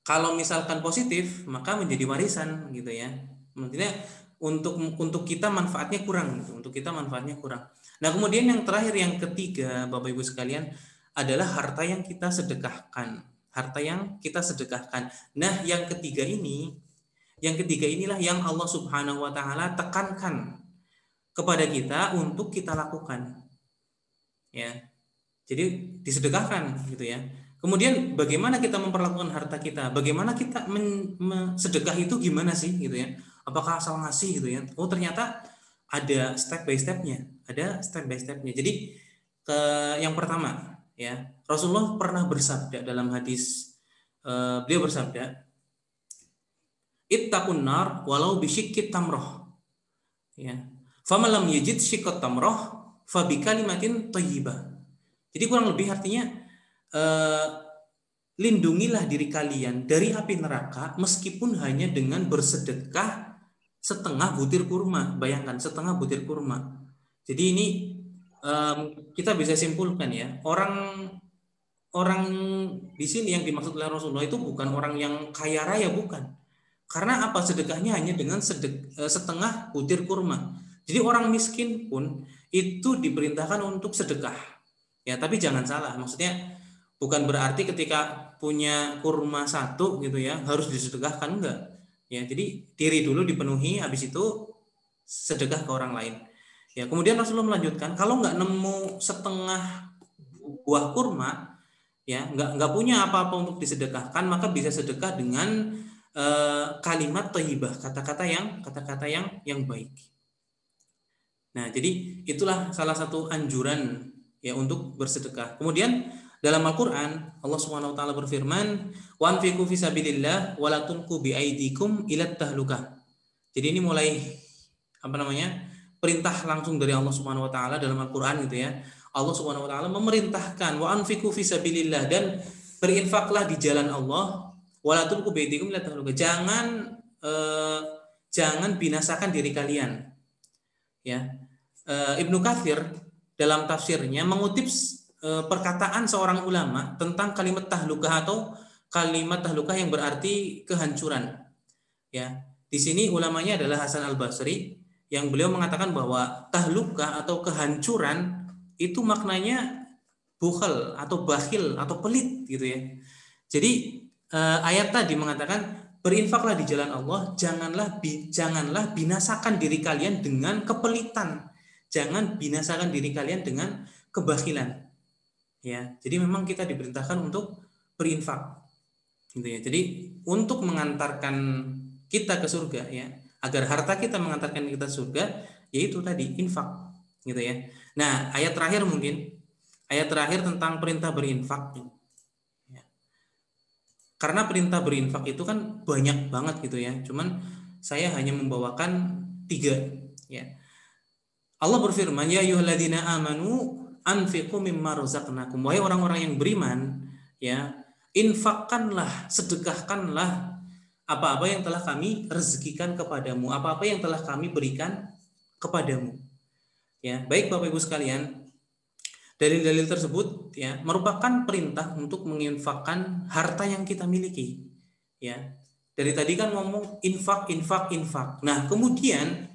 kalau misalkan positif, maka menjadi warisan gitu ya. Maksudnya untuk kita manfaatnya kurang gitu. Untuk kita manfaatnya kurang. Nah, kemudian yang terakhir, yang ketiga, Bapak Ibu sekalian, adalah harta yang kita sedekahkan. Harta yang kita sedekahkan. Nah, yang ketiga inilah yang Allah Subhanahu wa taala tekankan kepada kita untuk kita lakukan. Ya. Jadi disedekahkan gitu ya. Kemudian bagaimana kita memperlakukan harta kita? Bagaimana kita sedekah itu gimana sih gitu ya? Apakah asal ngasih gitu ya? Oh, ternyata ada step by stepnya. Jadi yang pertama ya, Rasulullah pernah bersabda dalam hadis, beliau bersabda, ittaqun nar walau bisyikki tamroh. Ya. Faman lam yajid syikkat tamroh fa bi kalimatin thayyibah. Jadi kurang lebih artinya, lindungilah diri kalian dari api neraka meskipun hanya dengan bersedekah setengah butir kurma. Bayangkan, setengah butir kurma. Jadi ini kita bisa simpulkan ya, orang di sini yang dimaksud oleh Rasulullah itu bukan orang yang kaya raya, bukan. Karena apa? Sedekahnya hanya dengan setengah butir kurma. Jadi orang miskin pun itu diperintahkan untuk sedekah. Ya, tapi jangan salah, maksudnya bukan berarti ketika punya kurma 1 gitu ya harus disedekahkan, enggak. Ya, jadi diri dulu dipenuhi, habis itu sedekah ke orang lain. Ya, kemudian Rasulullah melanjutkan, kalau enggak nemu setengah buah kurma, ya enggak punya apa-apa untuk disedekahkan, maka bisa sedekah dengan kalimat thayyibah, kata-kata yang baik. Nah, jadi itulah salah satu anjuran ya untuk bersedekah. Kemudian dalam Al-Qur'an Allah Subhanahu wa taala berfirman, "Wa anfiqu fisabilillah wa la tulqu biaidikum ilat tahlukah." Jadi ini mulai perintah langsung dari Allah Subhanahu wa taala dalam Al-Qur'an gitu ya. Allah Subhanahu wa taala memerintahkan wa anfiqu fisabilillah, dan berinfaklah di jalan Allah, wa la tulqu biaidikum ilat tahlukah. Jangan binasakan diri kalian. Ya. Ibnu Katsir dalam tafsirnya mengutip perkataan seorang ulama tentang kalimat tahlukah atau kalimat tahlukah yang berarti kehancuran. Ya, di sini ulamanya adalah Hasan Al-Basri, yang beliau mengatakan bahwa tahlukah atau kehancuran itu maknanya bukhal atau bakhil atau pelit gitu ya. Jadi ayat tadi mengatakan berinfaklah di jalan Allah, janganlah binasakan diri kalian dengan kepelitan. Jangan binasakan diri kalian dengan kebakhilan. Ya, jadi memang kita diperintahkan untuk berinfak. Gitu ya. Jadi untuk mengantarkan kita ke surga ya, agar harta kita mengantarkan kita ke surga, yaitu tadi infak, gitu ya. Nah, ayat terakhir tentang perintah berinfak. Ya. Karena perintah berinfak itu kan banyak banget gitu ya. Cuman saya hanya membawakan 3 ya. Allah berfirman, ya ayyuhalladzina amanu anfiqu mimma razaqnakum. Wahai orang-orang yang beriman, ya, infakkanlah, sedekahkanlah apa-apa yang telah kami rezekikan kepadamu, apa-apa yang telah kami berikan kepadamu. Ya, baik Bapak Ibu sekalian, dalil-dalil tersebut ya merupakan perintah untuk menginfakkan harta yang kita miliki. Ya. Dari tadi kan ngomong infak. Nah, kemudian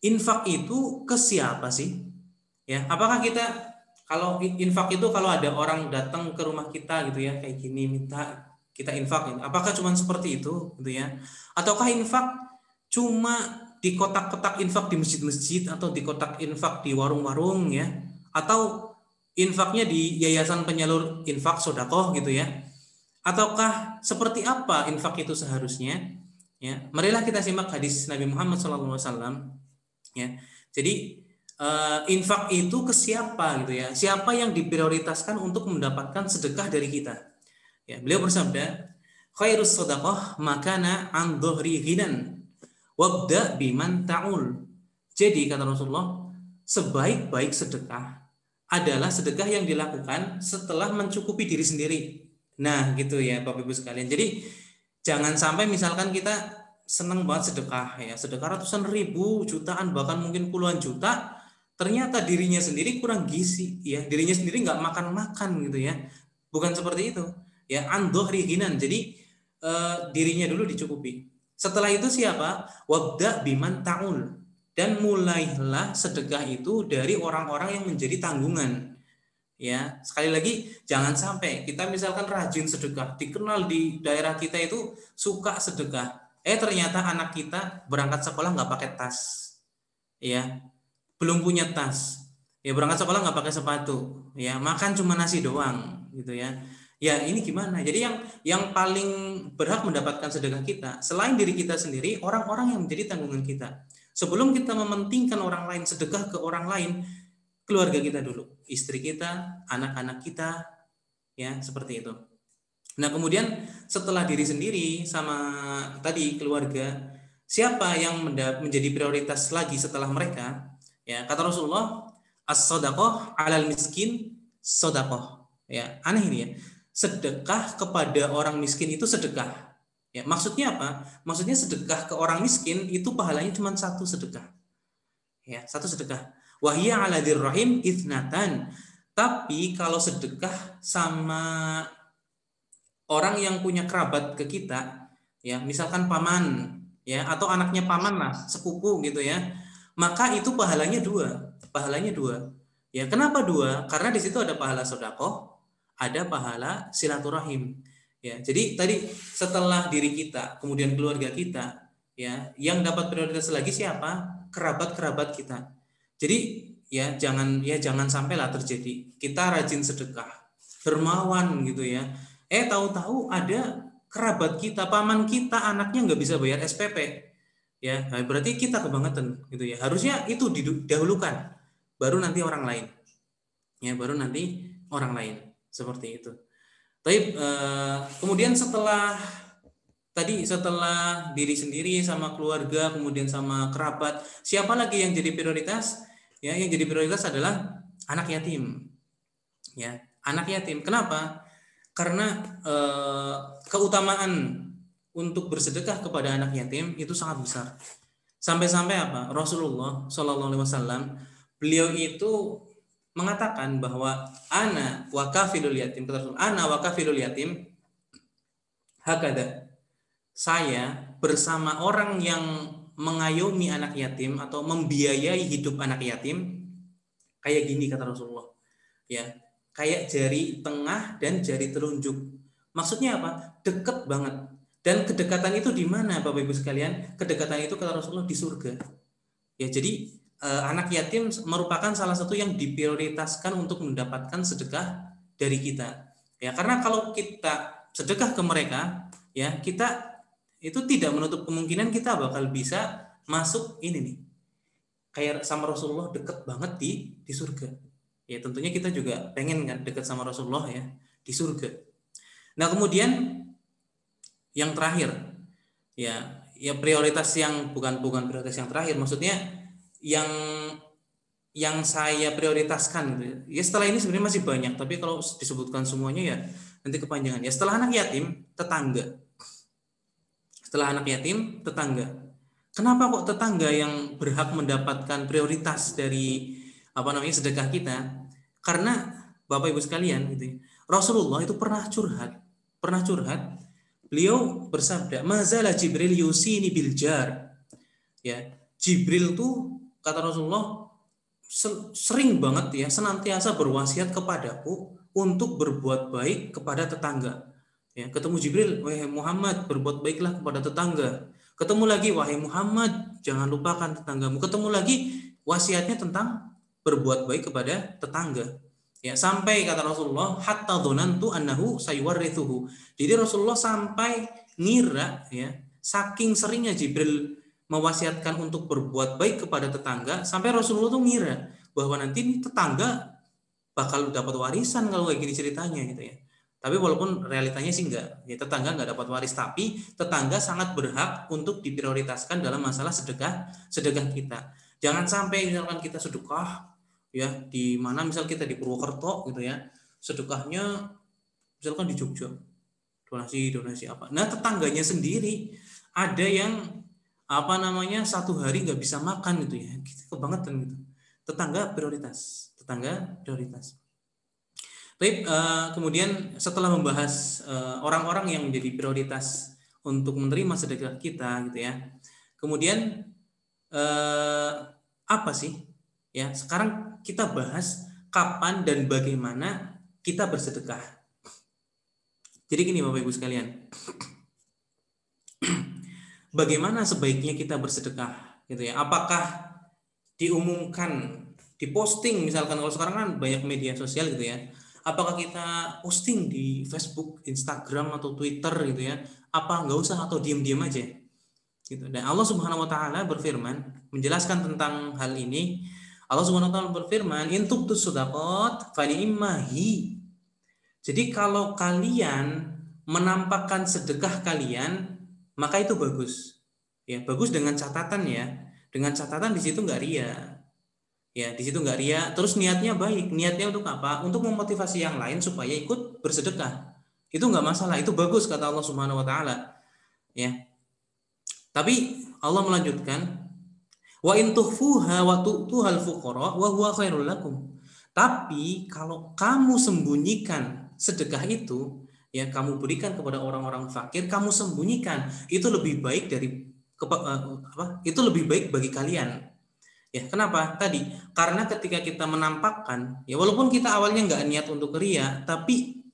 infak itu ke siapa sih? Ya, apakah kita kalau infak itu kalau ada orang datang ke rumah kita gitu ya, kayak gini minta kita infak, apakah cuma seperti itu gitu ya? Ataukah infak cuma di kotak-kotak infak di masjid-masjid atau di kotak infak di warung-warung ya? Atau infaknya di yayasan penyalur infak sodakoh gitu ya? Ataukah seperti apa infak itu seharusnya? Ya, marilah kita simak hadis Nabi Muhammad SAW. Ya, jadi infak itu ke siapa gitu ya? Siapa yang diprioritaskan untuk mendapatkan sedekah dari kita? Ya, beliau bersabda, khairus shadaqah makana an dhuhri ghinan wabda biman ta'ul. Jadi kata Rasulullah, sebaik-baik sedekah adalah sedekah yang dilakukan setelah mencukupi diri sendiri. Nah, gitu ya Bapak Ibu sekalian. Jadi jangan sampai misalkan kita senang banget sedekah ya, sedekah ratusan ribu, jutaan, bahkan mungkin puluhan juta, ternyata dirinya sendiri kurang gizi ya, dirinya sendiri nggak makan-makan gitu ya. Bukan seperti itu. Ya, an-dhuhri ghinan. Jadi dirinya dulu dicukupi. Setelah itu siapa? Wabda biman ta'ul. Dan mulailah sedekah itu dari orang-orang yang menjadi tanggungan. Ya, sekali lagi jangan sampai kita misalkan rajin sedekah, dikenal di daerah kita itu suka sedekah. Ternyata anak kita berangkat sekolah nggak pakai tas. Ya, belum punya tas. Ya, berangkat sekolah nggak pakai sepatu. Ya, makan cuma nasi doang gitu ya. Ya, ini gimana? Jadi yang paling berhak mendapatkan sedekah kita selain diri kita sendiri, orang-orang yang menjadi tanggungan kita. Sebelum kita mementingkan orang lain, sedekah ke orang lain, keluarga kita dulu, istri kita, anak-anak kita, ya seperti itu. Nah, kemudian setelah diri sendiri sama tadi keluarga, siapa yang menjadi prioritas lagi setelah mereka? Ya, kata Rasulullah, as-shadaqah 'alal miskin shadaqah. Ya, aneh ini ya. Sedekah kepada orang miskin itu sedekah. Ya, maksudnya apa? Maksudnya sedekah ke orang miskin itu pahalanya cuma satu sedekah. Ya, satu sedekah. Wahiyya 'ala dzirrahim ithnatan. Tapi kalau sedekah sama orang yang punya kerabat ke kita, ya, misalkan paman, ya, atau anaknya paman lah, sepupu gitu ya, maka itu pahalanya dua. Pahalanya dua. Ya, kenapa dua? Karena di situ ada pahala sedekah, ada pahala silaturahim. Ya, jadi tadi setelah diri kita, kemudian keluarga kita, ya, yang dapat prioritas lagi siapa? Kerabat-kerabat kita. Jadi ya jangan sampailah terjadi kita rajin sedekah, dermawan gitu ya. Tahu-tahu ada kerabat kita, paman kita, anaknya nggak bisa bayar SPP. Ya, nah berarti kita kebangetan gitu ya. Harusnya itu didahulukan, baru nanti orang lain. Ya, baru nanti orang lain. Seperti itu. Tapi kemudian setelah diri sendiri sama keluarga, kemudian sama kerabat, siapa lagi yang jadi prioritas? Ya, yang jadi prioritas adalah anak yatim. Ya, anak yatim. Kenapa? Karena keutamaan untuk bersedekah kepada anak yatim itu sangat besar. Sampai-sampai apa? Rasulullah SAW beliau itu mengatakan bahwa ana wa kafilul yatim hakada. Saya bersama orang yang mengayomi anak yatim atau membiayai hidup anak yatim kayak gini kata Rasulullah. Ya, kayak jari tengah dan jari telunjuk. Maksudnya apa? Dekat banget. Dan kedekatan itu di mana Bapak Ibu sekalian? Kedekatan itu kata Rasulullah di surga. Ya, jadi anak yatim merupakan salah satu yang diprioritaskan untuk mendapatkan sedekah dari kita. Ya, karena kalau kita sedekah ke mereka, ya kita itu tidak menutup kemungkinan kita bakal bisa masuk ini nih, kayak sama Rasulullah, deket banget di surga. Ya tentunya kita juga pengen kan dekat sama Rasulullah ya di surga. Nah kemudian yang terakhir, ya prioritas yang bukan prioritas yang terakhir, maksudnya yang saya prioritaskan gitu ya. Ya setelah ini sebenarnya masih banyak, tapi kalau disebutkan semuanya ya nanti kepanjangan. Ya setelah anak yatim, tetangga. Setelah anak yatim, tetangga. Kenapa kok tetangga yang berhak mendapatkan prioritas dari sedekah kita? Karena Bapak Ibu sekalian gitu ya, Rasulullah itu pernah curhat. Beliau bersabda, "Mazala Jibril yusini bil jar." Ya, Jibril tuh kata Rasulullah sering banget ya senantiasa berwasiat kepadaku untuk berbuat baik kepada tetangga. Ya, ketemu Jibril, "Wahai Muhammad, berbuat baiklah kepada tetangga." Ketemu lagi, "Wahai Muhammad, jangan lupakan tetanggamu." Ketemu lagi, wasiatnya tentang berbuat baik kepada tetangga. Ya, sampai kata Rasulullah, "Hatta dzanantu annahu sayuwarrithuhu." Jadi Rasulullah sampai ngira ya, saking seringnya Jibril mewasiatkan untuk berbuat baik kepada tetangga, sampai Rasulullah tuh ngira bahwa nanti nih tetangga bakal dapat warisan kalau kayak gini ceritanya gitu ya. Tapi walaupun realitanya sih enggak, ya tetangga enggak dapat waris, tapi tetangga sangat berhak untuk diprioritaskan dalam masalah sedekah kita. Jangan sampai misalkan kita sedekah ya di mana misal kita di Purwokerto gitu ya, sedekahnya misalkan di Jogja, donasi apa. Nah, tetangganya sendiri ada yang satu hari nggak bisa makan gitu ya, kebangetan gitu. Tetangga prioritas. Baik, kemudian setelah membahas orang-orang yang menjadi prioritas untuk menerima sedekah kita gitu ya. Kemudian apa sih? Ya, sekarang kita bahas kapan dan bagaimana kita bersedekah. Jadi gini Bapak Ibu sekalian. Bagaimana sebaiknya kita bersedekah gitu ya? Apakah diumumkan, diposting misalkan, kalau sekarang kan banyak media sosial gitu ya. Apakah kita posting di Facebook, Instagram atau Twitter gitu ya? Apa enggak usah atau diam-diam aja? Gitu. Dan Allah Subhanahu wa taala berfirman menjelaskan tentang hal ini. Allah Subhanahu wa taala berfirman, "In tubtus shadaqat fa ni'mahi." Jadi kalau kalian menampakkan sedekah kalian, maka itu bagus. Ya, bagus dengan catatan ya. Dengan catatan di situ enggak ria. Ya, di situ enggak ria, terus niatnya baik. Niatnya untuk apa? Untuk memotivasi yang lain supaya ikut bersedekah. Itu enggak masalah, itu bagus kata Allah Subhanahu wa taala. Ya. Tapi Allah melanjutkan, "Wa in tukhfuha wa tu'tuhal fuqara wa huwa khairul lakum." Tapi kalau kamu sembunyikan sedekah itu, ya kamu berikan kepada orang-orang fakir, kamu sembunyikan, itu lebih baik itu lebih baik bagi kalian. Ya, kenapa? Tadi karena ketika kita menampakkan, ya walaupun kita awalnya nggak niat untuk ria, tapi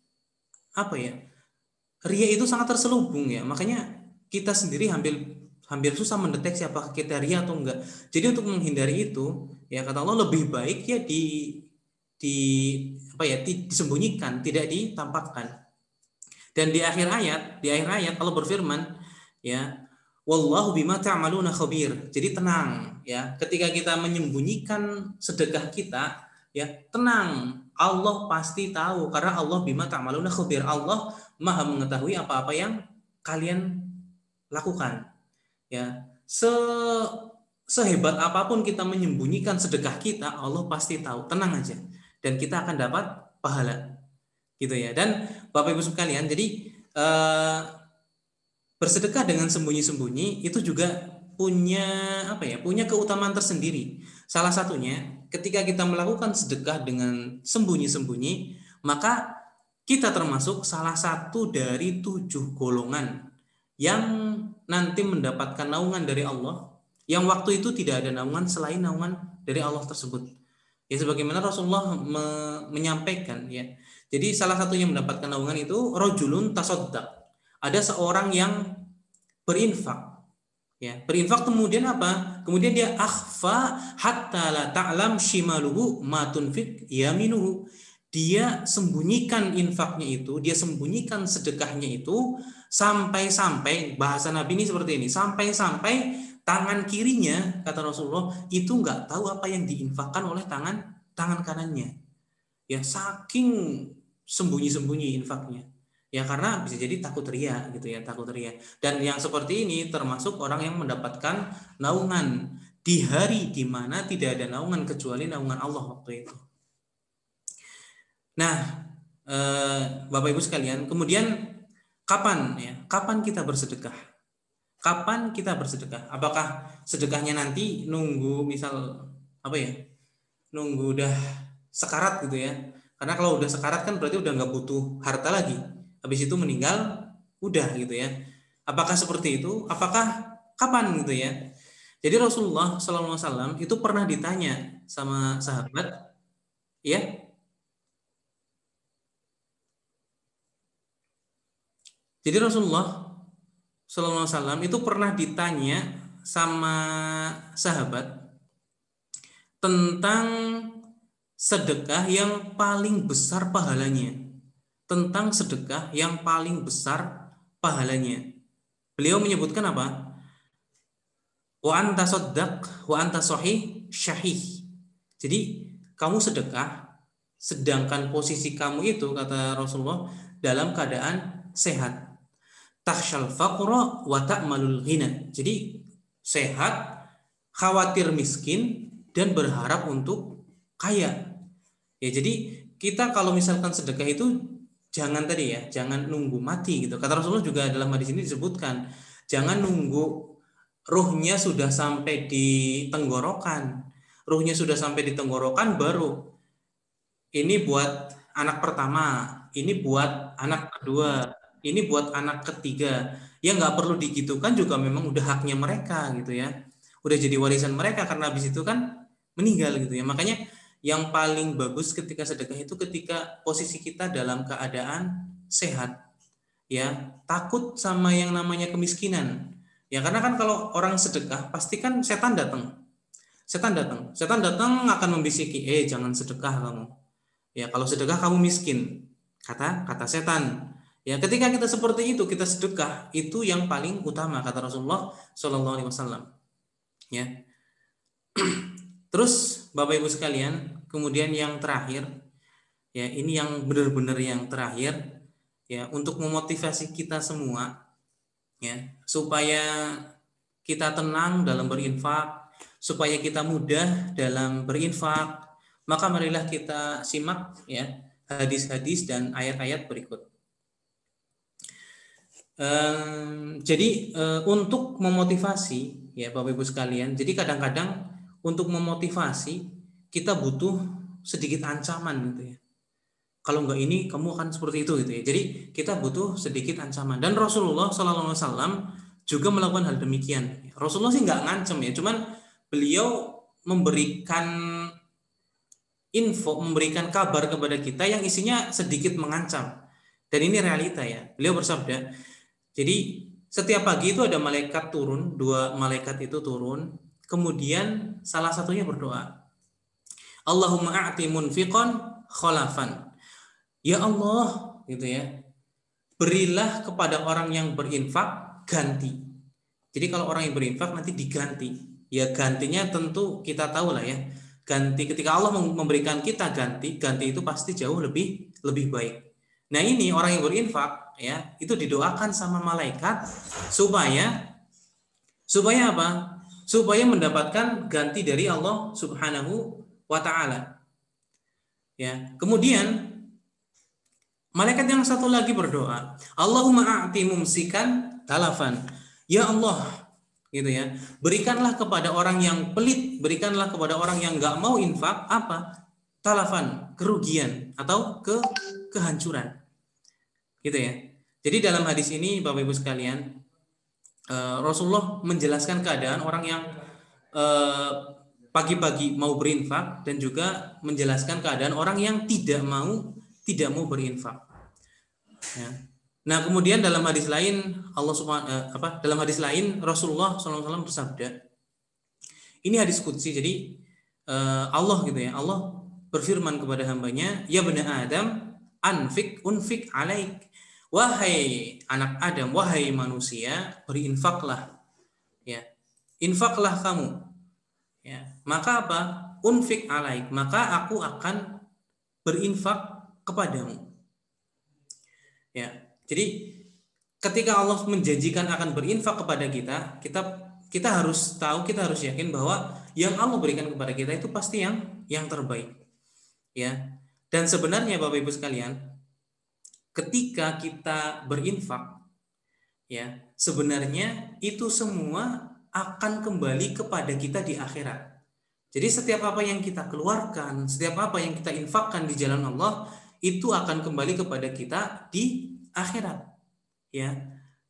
ria itu sangat terselubung ya. Makanya kita sendiri hampir susah mendeteksi apakah kita ria atau enggak. Jadi untuk menghindari itu, ya kata Allah lebih baik ya disembunyikan, tidak ditampakkan. Dan di akhir ayat Allah berfirman, ya, "Wallahu bima ta'maluna khabir." Jadi tenang ya, ketika kita menyembunyikan sedekah kita, ya tenang, Allah pasti tahu karena Allah bima ta'maluna khabir. Allah Maha mengetahui apa-apa yang kalian lakukan. Ya, sehebat apapun kita menyembunyikan sedekah kita, Allah pasti tahu. Tenang aja, dan kita akan dapat pahala, gitu ya. Dan Bapak Ibu sekalian, jadi bersedekah dengan sembunyi-sembunyi itu juga punya keutamaan tersendiri. Salah satunya, ketika kita melakukan sedekah dengan sembunyi-sembunyi, maka kita termasuk salah satu dari 7 golongan yang nanti mendapatkan naungan dari Allah, yang waktu itu tidak ada naungan selain naungan dari Allah tersebut. Ya sebagaimana Rasulullah menyampaikan ya. Jadi salah satu yang mendapatkan naungan itu rajulun tasaddaq. Ada seorang yang berinfak. Ya, berinfak kemudian apa? Kemudian dia akhfa hatta la ta'lam shimaluhu ma tunfik yaminuhu. Dia sembunyikan infaknya itu, dia sembunyikan sedekahnya itu sampai-sampai, bahasa Nabi ini seperti ini, sampai-sampai tangan kirinya, kata Rasulullah, itu nggak tahu apa yang diinfakkan oleh tangan kanannya. Ya, saking sembunyi-sembunyi infaknya. Ya karena bisa jadi takut ria gitu ya, takut ria. Dan yang seperti ini termasuk orang yang mendapatkan naungan di hari di mana tidak ada naungan kecuali naungan Allah waktu itu. Nah, Bapak Ibu sekalian, kemudian kapan ya? Kapan kita bersedekah? Kapan kita bersedekah? Apakah sedekahnya nanti nunggu misal apa ya? Nunggu udah sekarat gitu ya? Karena kalau udah sekarat kan berarti udah nggak butuh harta lagi. Habis itu meninggal, udah gitu ya. Apakah seperti itu? Apakah kapan gitu ya? Jadi Rasulullah SAW itu pernah ditanya sama sahabat, ya. Jadi Rasulullah SAW itu pernah ditanya sama sahabat tentang sedekah yang paling besar pahalanya. Tentang sedekah yang paling besar pahalanya. Beliau menyebutkan apa? Wa anta saddaq wa anta sahih syahih. Jadi kamu sedekah sedangkan posisi kamu itu, kata Rasulullah, dalam keadaan sehat. Takhshal faqra wa ta'malul ghina. Jadi sehat, khawatir miskin dan berharap untuk kaya. Ya, jadi kita kalau misalkan sedekah itu jangan tadi ya, jangan nunggu mati gitu. Kata Rasulullah juga dalam hadis ini disebutkan, jangan nunggu ruhnya sudah sampai di tenggorokan. Ruhnya sudah sampai di tenggorokan baru ini buat anak pertama, ini buat anak kedua, ini buat anak ketiga. Ya nggak perlu digitukan juga, memang udah haknya mereka gitu ya. Udah jadi warisan mereka karena habis itu kan meninggal gitu ya. Makanya yang paling bagus ketika sedekah itu ketika posisi kita dalam keadaan sehat, ya, takut sama yang namanya kemiskinan, ya, karena kan kalau orang sedekah pasti kan setan datang akan membisiki, jangan sedekah kamu, ya, kalau sedekah kamu miskin, kata setan, ya, ketika kita seperti itu kita sedekah itu yang paling utama, kata Rasulullah SAW, ya. Terus Bapak Ibu sekalian, kemudian yang terakhir, ya, ini yang benar-benar yang terakhir, ya, untuk memotivasi kita semua, ya, supaya kita tenang dalam berinfak, supaya kita mudah dalam berinfak, maka marilah kita simak ya hadis-hadis dan ayat-ayat berikut. Jadi untuk memotivasi ya Bapak Ibu sekalian, jadi kadang-kadang untuk memotivasi kita butuh sedikit ancaman gitu ya. Kalau enggak ini kamu akan seperti itu gitu ya. Jadi kita butuh sedikit ancaman. Dan Rasulullah SAW juga melakukan hal demikian. Rasulullah sih enggak ngancem ya, cuman beliau memberikan info, memberikan kabar kepada kita yang isinya sedikit mengancam. Dan ini realita ya. Beliau bersabda, jadi setiap pagi itu ada malaikat turun, 2 malaikat itu turun. Kemudian salah satunya berdoa, Allahumma a'ti munfiqan khalafan. Ya Allah, gitu ya. Berilah kepada orang yang berinfak ganti. Jadi kalau orang yang berinfak nanti diganti. Ya gantinya tentu kita tahu lah ya. Ganti ketika Allah memberikan kita ganti itu pasti jauh lebih baik. Nah, ini orang yang berinfak ya, itu didoakan sama malaikat supaya apa? Supaya mendapatkan ganti dari Allah Subhanahu wa taala. Ya, kemudian malaikat yang satu lagi berdoa, Allahumma a'ti mumsikan talafan. Ya Allah, gitu ya. Berikanlah kepada orang yang pelit, berikanlah kepada orang yang enggak mau infak apa? Talafan, kerugian atau kehancuran. Gitu ya. Jadi dalam hadis ini Bapak Ibu sekalian, Rasulullah menjelaskan keadaan orang yang pagi-pagi mau berinfak dan juga menjelaskan keadaan orang yang tidak mau berinfak. Ya. Nah, kemudian dalam hadis lain dalam hadis lain Rasulullah SAW bersabda, ini hadis qudsi, jadi Allah gitu ya, Allah berfirman kepada hambanya, ya bani Adam, unfik alaik, wahai anak Adam, wahai manusia, berinfaklah, ya, infaklah kamu, ya, maka apa? Unfik alaik, maka aku akan berinfak kepadamu, ya. Jadi ketika Allah menjanjikan akan berinfak kepada kita harus tahu, kita harus yakin bahwa yang Allah berikan kepada kita itu pasti yang terbaik, ya. Dan sebenarnya Bapak Ibu sekalian, ketika kita berinfak, ya, sebenarnya itu semua akan kembali kepada kita di akhirat. Jadi setiap apa yang kita keluarkan, setiap apa yang kita infakkan di jalan Allah, itu akan kembali kepada kita di akhirat, ya.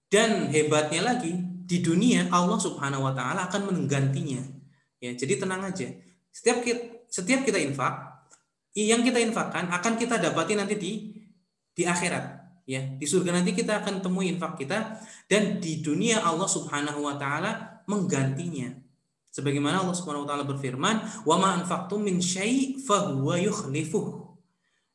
Dan hebatnya lagi, di dunia Allah Subhanahu wa taala akan menggantinya, ya. Jadi tenang aja, setiap kita infak, yang kita infakkan akan kita dapati nanti di akhirat, ya. Di surga nanti kita akan temui infak kita, dan di dunia Allah Subhanahu wa taala menggantinya. Sebagaimana Allah Subhanahu wa taala berfirman, "Wa ma anfaqtum min syai' fa huwa yukhlifuh."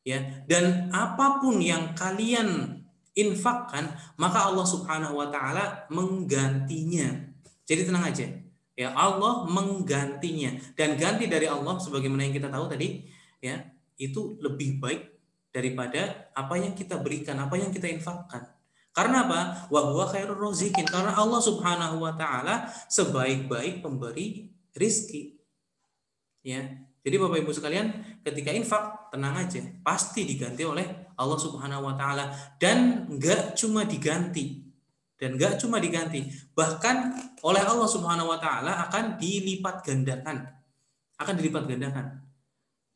Ya, dan apapun yang kalian infakkan, maka Allah Subhanahu wa taala menggantinya. Jadi tenang aja. Ya, Allah menggantinya, dan ganti dari Allah sebagaimana yang kita tahu tadi, ya, itu lebih baik daripada apa yang kita berikan, apa yang kita infakkan. Karena apa? Wa huwa khairur raziqin. Karena Allah Subhanahu wa taala sebaik-baik pemberi rizki. Ya. Jadi Bapak Ibu sekalian, ketika infak, tenang aja, pasti diganti oleh Allah Subhanahu wa taala, dan enggak cuma diganti. Bahkan oleh Allah Subhanahu wa taala akan dilipat gandakan.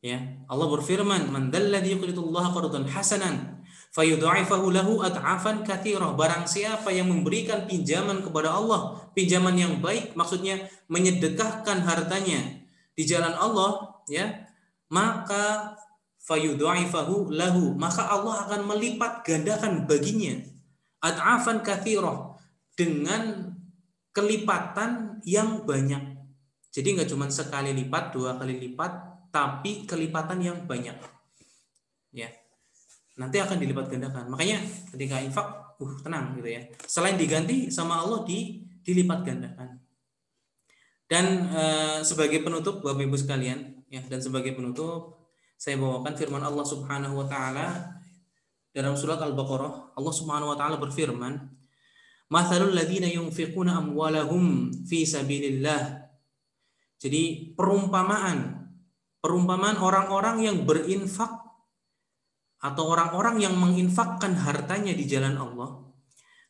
Ya, Allah berfirman, "Man dzalladzi yuqridullaha qardan hasanan fayudha'ifahu lahu ad'afan katsirah." Barang siapa yang memberikan pinjaman kepada Allah, pinjaman yang baik, maksudnya menyedekahkan hartanya di jalan Allah, ya, maka fayudha'ifahu lahu, maka Allah akan melipat gandakan baginya ad'afan katsirah, dengan kelipatan yang banyak. Jadi nggak cuma sekali lipat, 2 kali lipat, tapi kelipatan yang banyak, ya. Nanti akan dilipat gandakan. Makanya ketika infak, tenang gitu ya. Selain diganti sama Allah, dilipat gandakan. Dan sebagai penutup Bapak Ibu sekalian, ya, dan sebagai penutup saya bawakan firman Allah Subhanahu wa taala dalam surat Al-Baqarah. Allah Subhanahu wa taala berfirman, "Matsalul ladzina yunfiquna amwalahum fi sabilillah." Jadi perumpamaan orang-orang yang berinfak atau orang-orang yang menginfakkan hartanya di jalan Allah.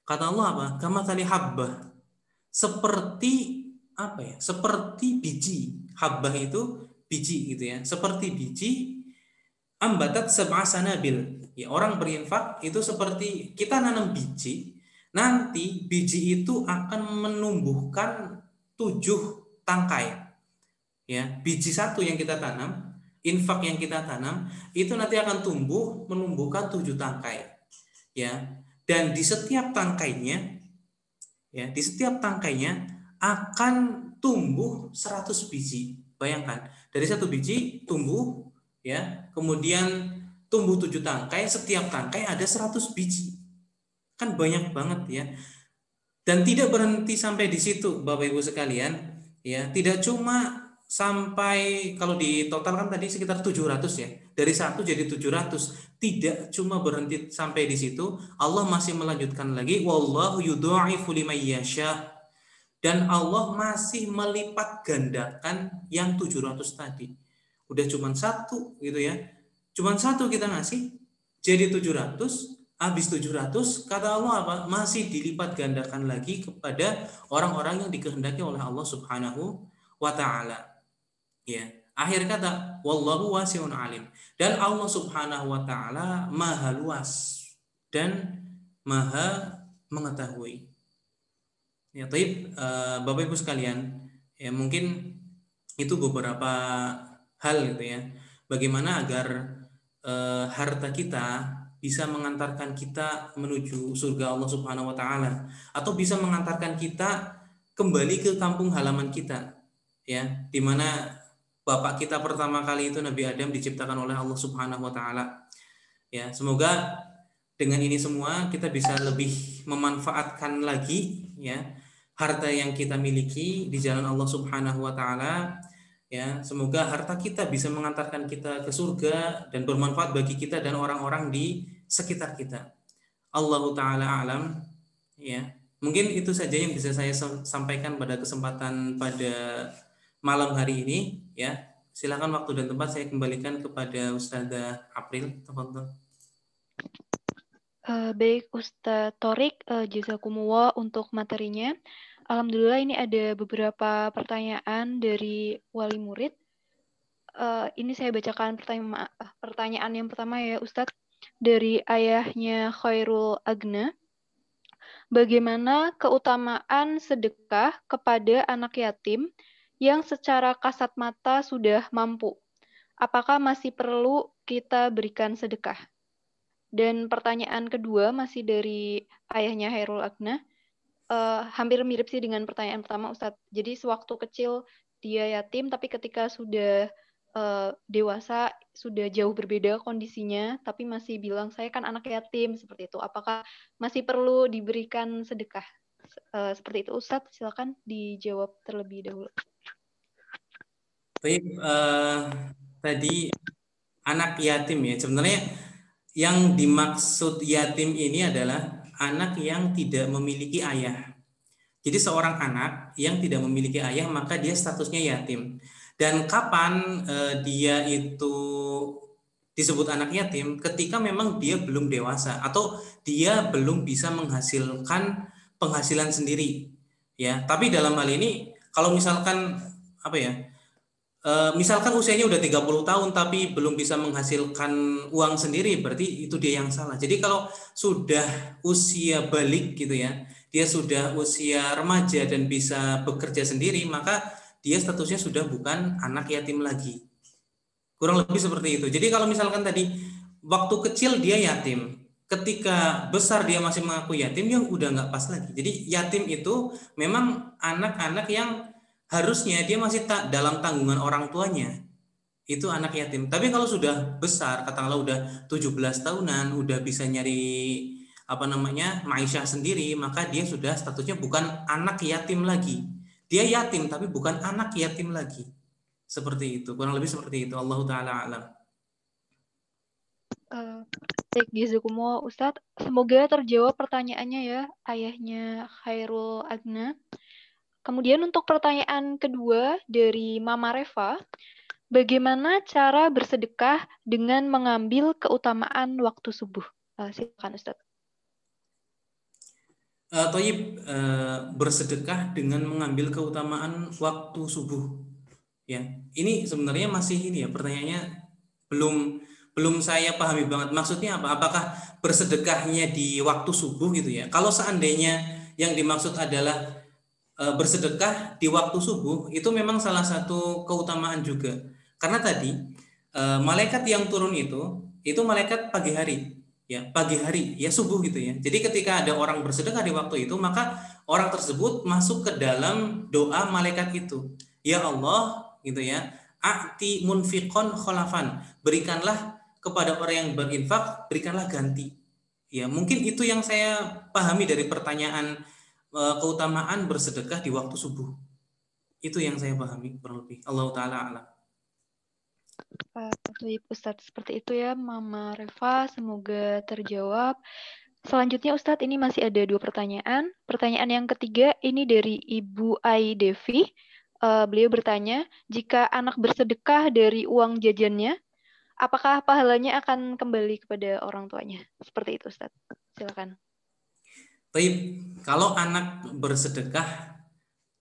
Kata Allah apa? Kamatsali habbah. Seperti apa ya? Seperti biji. Habbah itu biji gitu ya. Seperti biji ambatat sab'a sanabil. Ya, orang berinfak itu seperti kita nanam biji. Nanti biji itu akan menumbuhkan 7 tangkai. Ya, biji satu yang kita tanam, infak yang kita tanam, itu nanti akan menumbuhkan 7 tangkai. Ya, dan di setiap tangkainya, akan tumbuh 100 biji. Bayangkan, dari 1 biji tumbuh, ya, kemudian tumbuh 7 tangkai, setiap tangkai ada 100 biji. Kan banyak banget ya. Dan tidak berhenti sampai di situ Bapak Ibu sekalian, ya. Tidak cuma sampai, kalau di total kan tadi sekitar 700 ya. Dari 1 jadi 700. Tidak cuma berhenti sampai di situ, Allah masih melanjutkan lagi, wallahu yudha'ifu liman yasha. Dan Allah masih melipat gandakan yang 700 tadi. Udah cuma 1 gitu ya. Cuma 1 kita ngasih jadi 700, habis 700 kata Allah apa? Masih dilipat gandakan lagi kepada orang-orang yang dikehendaki oleh Allah Subhanahu wa taala. Ya, akhir kata wallahu wasi'un alim, dan Allah Subhanahu wa taala maha luas dan maha mengetahui. Ya, taib, Bapak Ibu sekalian, ya mungkin itu beberapa hal gitu ya. Bagaimana agar harta kita bisa mengantarkan kita menuju surga Allah Subhanahu wa taala, atau bisa mengantarkan kita kembali ke kampung halaman kita, ya, di mana bapak kita pertama kali itu Nabi Adam diciptakan oleh Allah Subhanahu wa taala. Ya, semoga dengan ini semua kita bisa lebih memanfaatkan lagi, ya, harta yang kita miliki di jalan Allah Subhanahu wa taala. Ya, semoga harta kita bisa mengantarkan kita ke surga dan bermanfaat bagi kita dan orang-orang di sekitar kita. Allahu taala alam, ya. Mungkin itu saja yang bisa saya sampaikan pada kesempatan pada malam hari ini, ya. Silakan waktu dan tempat saya kembalikan kepada Ustazah April, teman-teman. Baik Ustadz Thorik, jazakumullah untuk materinya. Alhamdulillah ini ada beberapa pertanyaan dari wali murid. Ini saya bacakan pertanyaan yang pertama ya Ustadz. Dari ayahnya Khairul Agna. Bagaimana keutamaan sedekah kepada anak yatim yang secara kasat mata sudah mampu? Apakah masih perlu kita berikan sedekah? Dan pertanyaan kedua masih dari ayahnya Khairul Agna. Hampir mirip sih dengan pertanyaan pertama Ustadz. Jadi sewaktu kecil dia yatim, tapi ketika sudah dewasa sudah jauh berbeda kondisinya, tapi masih bilang saya kan anak yatim, seperti itu. Apakah masih perlu diberikan sedekah? Seperti itu Ustadz, silakan dijawab terlebih dahulu. Baik, tadi anak yatim ya, sebenarnya yang dimaksud yatim ini adalah anak yang tidak memiliki ayah. Jadi seorang anak yang tidak memiliki ayah maka dia statusnya yatim. Dan kapan dia itu disebut anak yatim? Ketika memang dia belum dewasa atau dia belum bisa menghasilkan penghasilan sendiri. Ya, tapi dalam hal ini kalau misalkan apa ya? Misalkan usianya udah 30 tahun tapi belum bisa menghasilkan uang sendiri, berarti itu dia yang salah. Jadi kalau sudah usia balik gitu ya, dia sudah usia remaja dan bisa bekerja sendiri, maka dia statusnya sudah bukan anak yatim lagi. Kurang lebih seperti itu. Jadi kalau misalkan tadi waktu kecil dia yatim, ketika besar dia masih mengaku yatim, ya udah nggak pas lagi. Jadi yatim itu memang anak-anak yang harusnya dia masih dalam tanggungan orang tuanya, itu anak yatim. Tapi kalau sudah besar, katakanlah udah 17 tahunan, udah bisa nyari maisha sendiri, maka dia sudah statusnya bukan anak yatim lagi. Dia yatim tapi bukan anak yatim lagi. Seperti itu, kurang lebih seperti itu. Allahu taala alam. Baik, jazakumullah Ustadz. Semoga terjawab pertanyaannya ya, ayahnya Khairul Agna. Kemudian untuk pertanyaan kedua dari Mama Reva, bagaimana cara bersedekah dengan mengambil keutamaan waktu subuh? Silakan Ustadz. Bersedekah dengan mengambil keutamaan waktu subuh. Ya, ini sebenarnya masih ini ya, pertanyaannya belum saya pahami banget. Maksudnya apa? Apakah bersedekahnya di waktu subuh gitu ya? Kalau seandainya yang dimaksud adalah bersedekah di waktu subuh, itu memang salah satu keutamaan juga. Karena tadi malaikat yang turun itu malaikat pagi hari, ya pagi hari, ya subuh gitu ya. Jadi ketika ada orang bersedekah di waktu itu, maka orang tersebut masuk ke dalam doa malaikat itu. Ya Allah, gitu ya. A'ti munfiqon kholafan. Berikanlah kepada orang yang berinfak, berikanlah ganti. Ya, mungkin itu yang saya pahami dari pertanyaan keutamaan bersedekah di waktu subuh. Itu yang saya pahami kurang lebih. Allah taala alam. Baik Ustadz, seperti itu ya Mama Reva, semoga terjawab. Selanjutnya Ustadz, ini masih ada 2 pertanyaan. Pertanyaan yang ketiga ini dari Ibu Ai Devi. Beliau bertanya, jika anak bersedekah dari uang jajannya, apakah pahalanya akan kembali kepada orang tuanya? Seperti itu Ustadz. Silakan. Baik, kalau anak bersedekah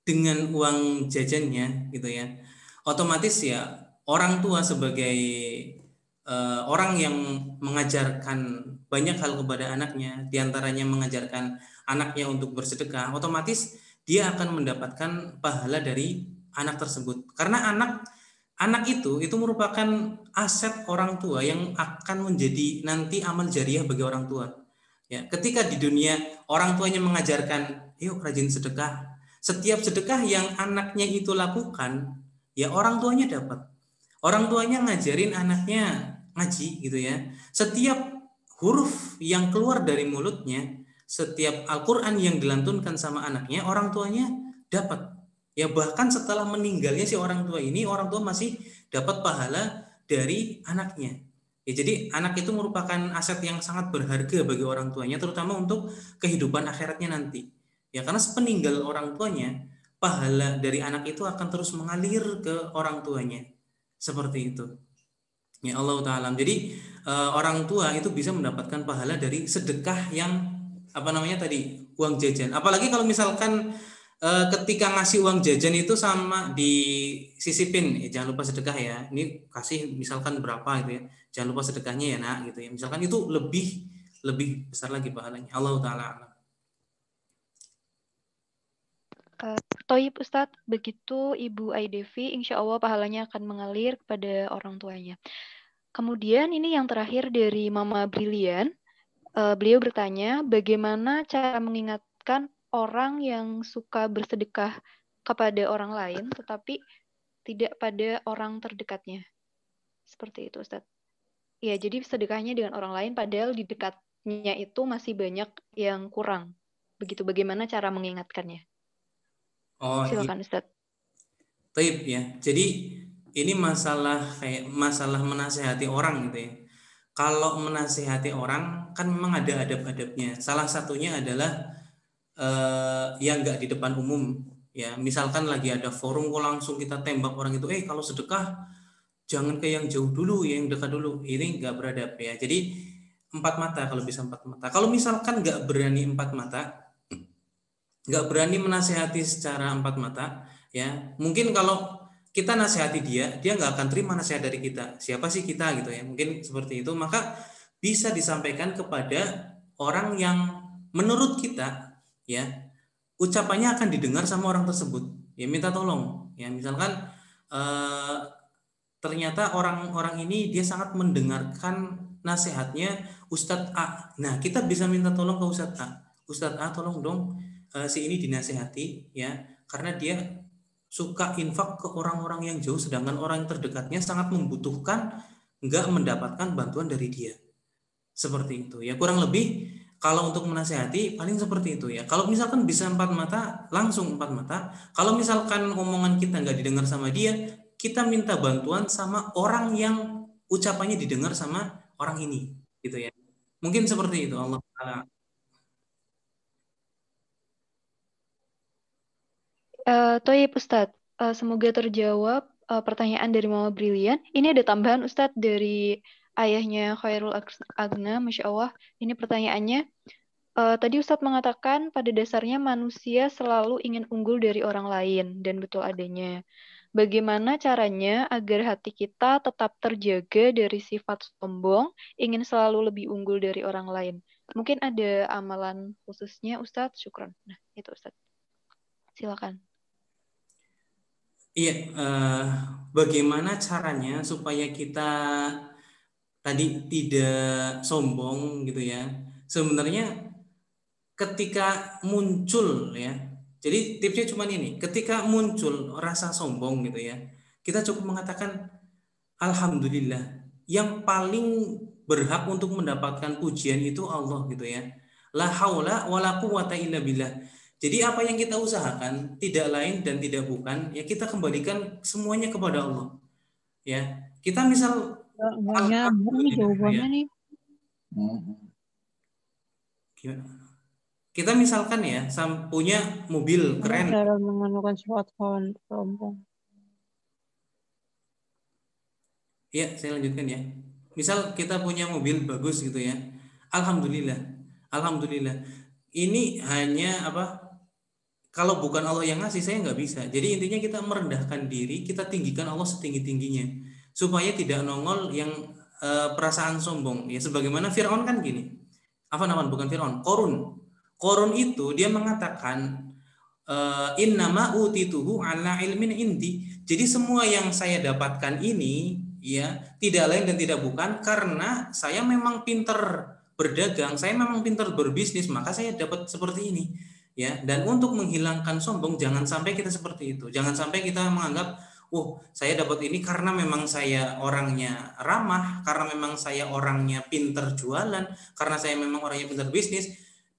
dengan uang jajannya gitu ya, otomatis ya orang tua sebagai orang yang mengajarkan banyak hal kepada anaknya, diantaranya mengajarkan anaknya untuk bersedekah, otomatis dia akan mendapatkan pahala dari anak tersebut. Karena anak itu merupakan aset orang tua yang akan menjadi nanti amal jariah bagi orang tua. Ya, ketika di dunia orang tuanya mengajarkan, yuk rajin sedekah. Setiap sedekah yang anaknya itu lakukan, ya orang tuanya dapat. Orang tuanya ngajarin anaknya ngaji gitu ya. Setiap huruf yang keluar dari mulutnya, setiap Al-Quran yang dilantunkan sama anaknya, orang tuanya dapat. Ya bahkan setelah meninggalnya si orang tua ini, orang tua masih dapat pahala dari anaknya. Ya, jadi anak itu merupakan aset yang sangat berharga bagi orang tuanya, terutama untuk kehidupan akhiratnya nanti. Ya karena sepeninggal orang tuanya, pahala dari anak itu akan terus mengalir ke orang tuanya. Seperti itu. Ya Allah Ta'ala. Jadi orang tua itu bisa mendapatkan pahala dari sedekah yang tadi uang jajan. Apalagi kalau misalkan ketika ngasih uang jajan itu sama disisipin, jangan lupa sedekah ya. Ini kasih misalkan berapa gitu ya. Jangan lupa sedekahnya ya nak gitu ya. Misalkan itu lebih besar lagi pahalanya. Allah Ta'ala. Toyib Ustadz, begitu Ibu Aidevi, insya Allah pahalanya akan mengalir kepada orang tuanya. Kemudian ini yang terakhir dari Mama Brilian. Beliau bertanya, bagaimana cara mengingatkan orang yang suka bersedekah kepada orang lain, tetapi tidak pada orang terdekatnya. Seperti itu, Ustadz. Ya, jadi sedekahnya dengan orang lain, padahal di dekatnya itu masih banyak yang kurang. Begitu, bagaimana cara mengingatkannya? Oh, silakan Ustadz. Taib ya. Jadi ini masalah menasehati orang gitu ya. Kalau menasehati orang kan memang ada adab-adabnya. Salah satunya adalah yang nggak di depan umum ya. Misalkan lagi ada forum kok langsung kita tembak orang itu, kalau sedekah jangan ke yang jauh dulu, yang dekat dulu. Ini nggak beradab ya. Jadi 4 mata kalau bisa 4 mata. Kalau misalkan nggak berani 4 mata, nggak berani menasehati secara 4 mata, ya mungkin kalau kita nasihati dia nggak akan terima nasihat dari kita. Siapa sih kita gitu ya? Mungkin seperti itu. Maka bisa disampaikan kepada orang yang menurut kita ya ucapannya akan didengar sama orang tersebut. Ya minta tolong. Ya misalkan ternyata orang ini dia sangat mendengarkan nasihatnya Ustadz A. Nah kita bisa minta tolong ke Ustadz A. Ustadz A tolong dong si ini dinasehati ya karena dia suka infak ke orang-orang yang jauh sedangkan orang terdekatnya sangat membutuhkan nggak mendapatkan bantuan dari dia. Seperti itu ya, kurang lebih kalau untuk menasehati paling seperti itu ya. Kalau misalkan bisa 4 mata langsung 4 mata. Kalau misalkan omongan kita nggak didengar sama dia, kita minta bantuan sama orang yang ucapannya didengar sama orang ini gitu ya. Mungkin seperti itu. Allah Ta'ala. Toyib Ustadz, semoga terjawab pertanyaan dari Mama Brilian. Ini ada tambahan Ustadz dari ayahnya Khairul Agna, Masya Allah. Ini pertanyaannya, tadi Ustadz mengatakan pada dasarnya manusia selalu ingin unggul dari orang lain, dan betul adanya. Bagaimana caranya agar hati kita tetap terjaga dari sifat sombong, ingin selalu lebih unggul dari orang lain? Mungkin ada amalan khususnya Ustadz? Syukran. Nah, itu Ustadz. Silakan. Iya, bagaimana caranya supaya kita tadi tidak sombong gitu ya. Sebenarnya ketika muncul ya, jadi tipsnya cuma ini, ketika muncul rasa sombong gitu ya, kita cukup mengatakan Alhamdulillah, yang paling berhak untuk mendapatkan pujian itu Allah gitu ya. La haula wala quwata illa billah. Jadi apa yang kita usahakan tidak lain dan tidak bukan ya kita kembalikan semuanya kepada Allah. Ya, kita misal Nggak nyambung nih jawabannya nih. Kita misalkan ya punya mobil keren. Cara mengenakan sifat sombong. Ya, saya lanjutkan ya. Misal kita punya mobil bagus gitu ya. Alhamdulillah. Alhamdulillah. Ini hanya kalau bukan Allah yang ngasih saya nggak bisa. Jadi intinya kita merendahkan diri, kita tinggikan Allah setinggi-tingginya supaya tidak nongol yang perasaan sombong. Ya sebagaimana Fir'aun kan gini. Bukan Fir'aun, Qorun itu dia mengatakan innama utituhu ala ilmin indi. Jadi semua yang saya dapatkan ini ya tidak lain dan tidak bukan karena saya memang pinter berdagang, saya memang pinter berbisnis, maka saya dapat seperti ini. Ya, dan untuk menghilangkan sombong jangan sampai kita seperti itu. Jangan sampai kita menganggap, saya dapat ini karena memang saya orangnya ramah, karena memang saya orangnya pinter jualan, karena saya memang orangnya pinter bisnis.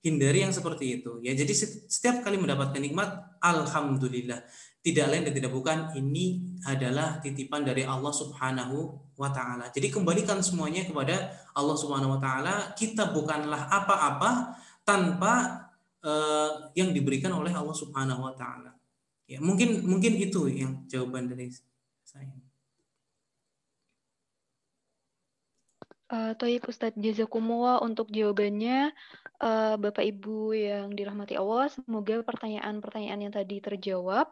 Hindari yang seperti itu. Ya, jadi setiap kali mendapatkan nikmat, alhamdulillah. Tidak lain dan tidak bukan, ini adalah titipan dari Allah Subhanahu wa Ta'ala. Jadi kembalikan semuanya kepada Allah Subhanahu wa Ta'ala. Kita bukanlah apa-apa tanpa yang diberikan oleh Allah Subhanahu wa Ta'ala. Ya, mungkin itu yang jawaban dari saya. Thayyib Ustadz, jazakumullah untuk jawabannya. Bapak Ibu yang dirahmati Allah, semoga pertanyaan-pertanyaan yang tadi terjawab.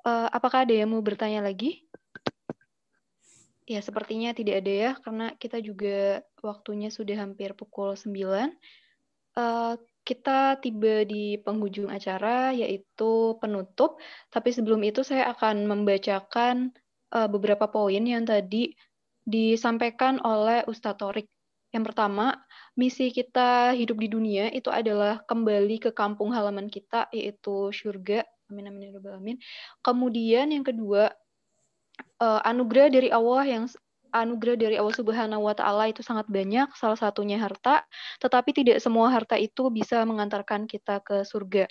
Apakah ada yang mau bertanya lagi? Ya, sepertinya tidak ada ya, karena kita juga waktunya sudah hampir pukul 9. Kita tiba di penghujung acara, yaitu penutup. Tapi sebelum itu saya akan membacakan beberapa poin yang tadi disampaikan oleh Ustadz Thorik. Yang pertama, misi kita hidup di dunia itu adalah kembali ke kampung halaman kita, yaitu surga. Amin, amin, ya rabbal alamin. Kemudian yang kedua, anugerah dari Allah Subhanahu wa Ta'ala itu sangat banyak, salah satunya harta, tetapi tidak semua harta itu bisa mengantarkan kita ke surga.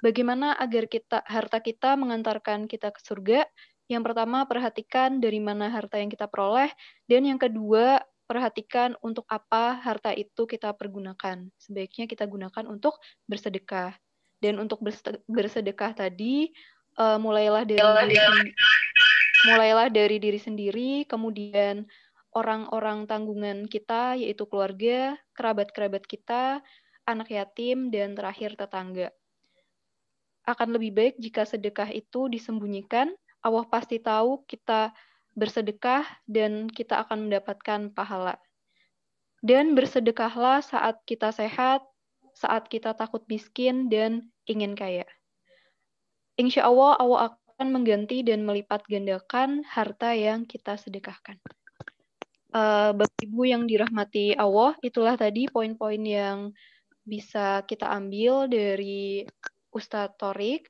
Bagaimana agar harta kita mengantarkan kita ke surga? Yang pertama, perhatikan dari mana harta yang kita peroleh, dan yang kedua, perhatikan untuk apa harta itu kita pergunakan. Sebaiknya kita gunakan untuk bersedekah. Dan untuk bersedekah tadi, mulailah dari diri sendiri, kemudian orang-orang tanggungan kita, yaitu keluarga, kerabat-kerabat kita, anak yatim, dan terakhir tetangga. Akan lebih baik jika sedekah itu disembunyikan. Allah pasti tahu kita bersedekah dan kita akan mendapatkan pahala. Dan bersedekahlah saat kita sehat, saat kita takut miskin dan ingin kaya. Insya Allah, Allah akan mengganti dan melipat gandakan harta yang kita sedekahkan. Bapak Ibu yang dirahmati Allah, itulah tadi poin-poin yang bisa kita ambil dari Ustadz Thorik.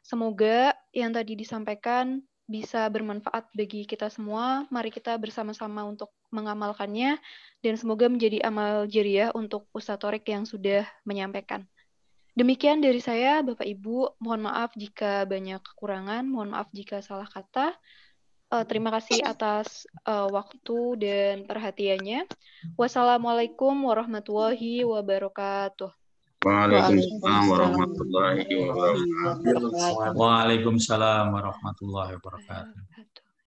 Semoga yang tadi disampaikan bisa bermanfaat bagi kita semua. Mari kita bersama-sama untuk mengamalkannya, dan semoga menjadi amal jariah untuk Ustadz Thorik yang sudah menyampaikan. Demikian dari saya, Bapak Ibu. Mohon maaf jika banyak kekurangan, mohon maaf jika salah kata. Terima kasih atas waktu dan perhatiannya. Wassalamualaikum warahmatullahi wabarakatuh. Waalaikumsalam warahmatullahi wabarakatuh. Waalaikumsalam warahmatullahi wabarakatuh.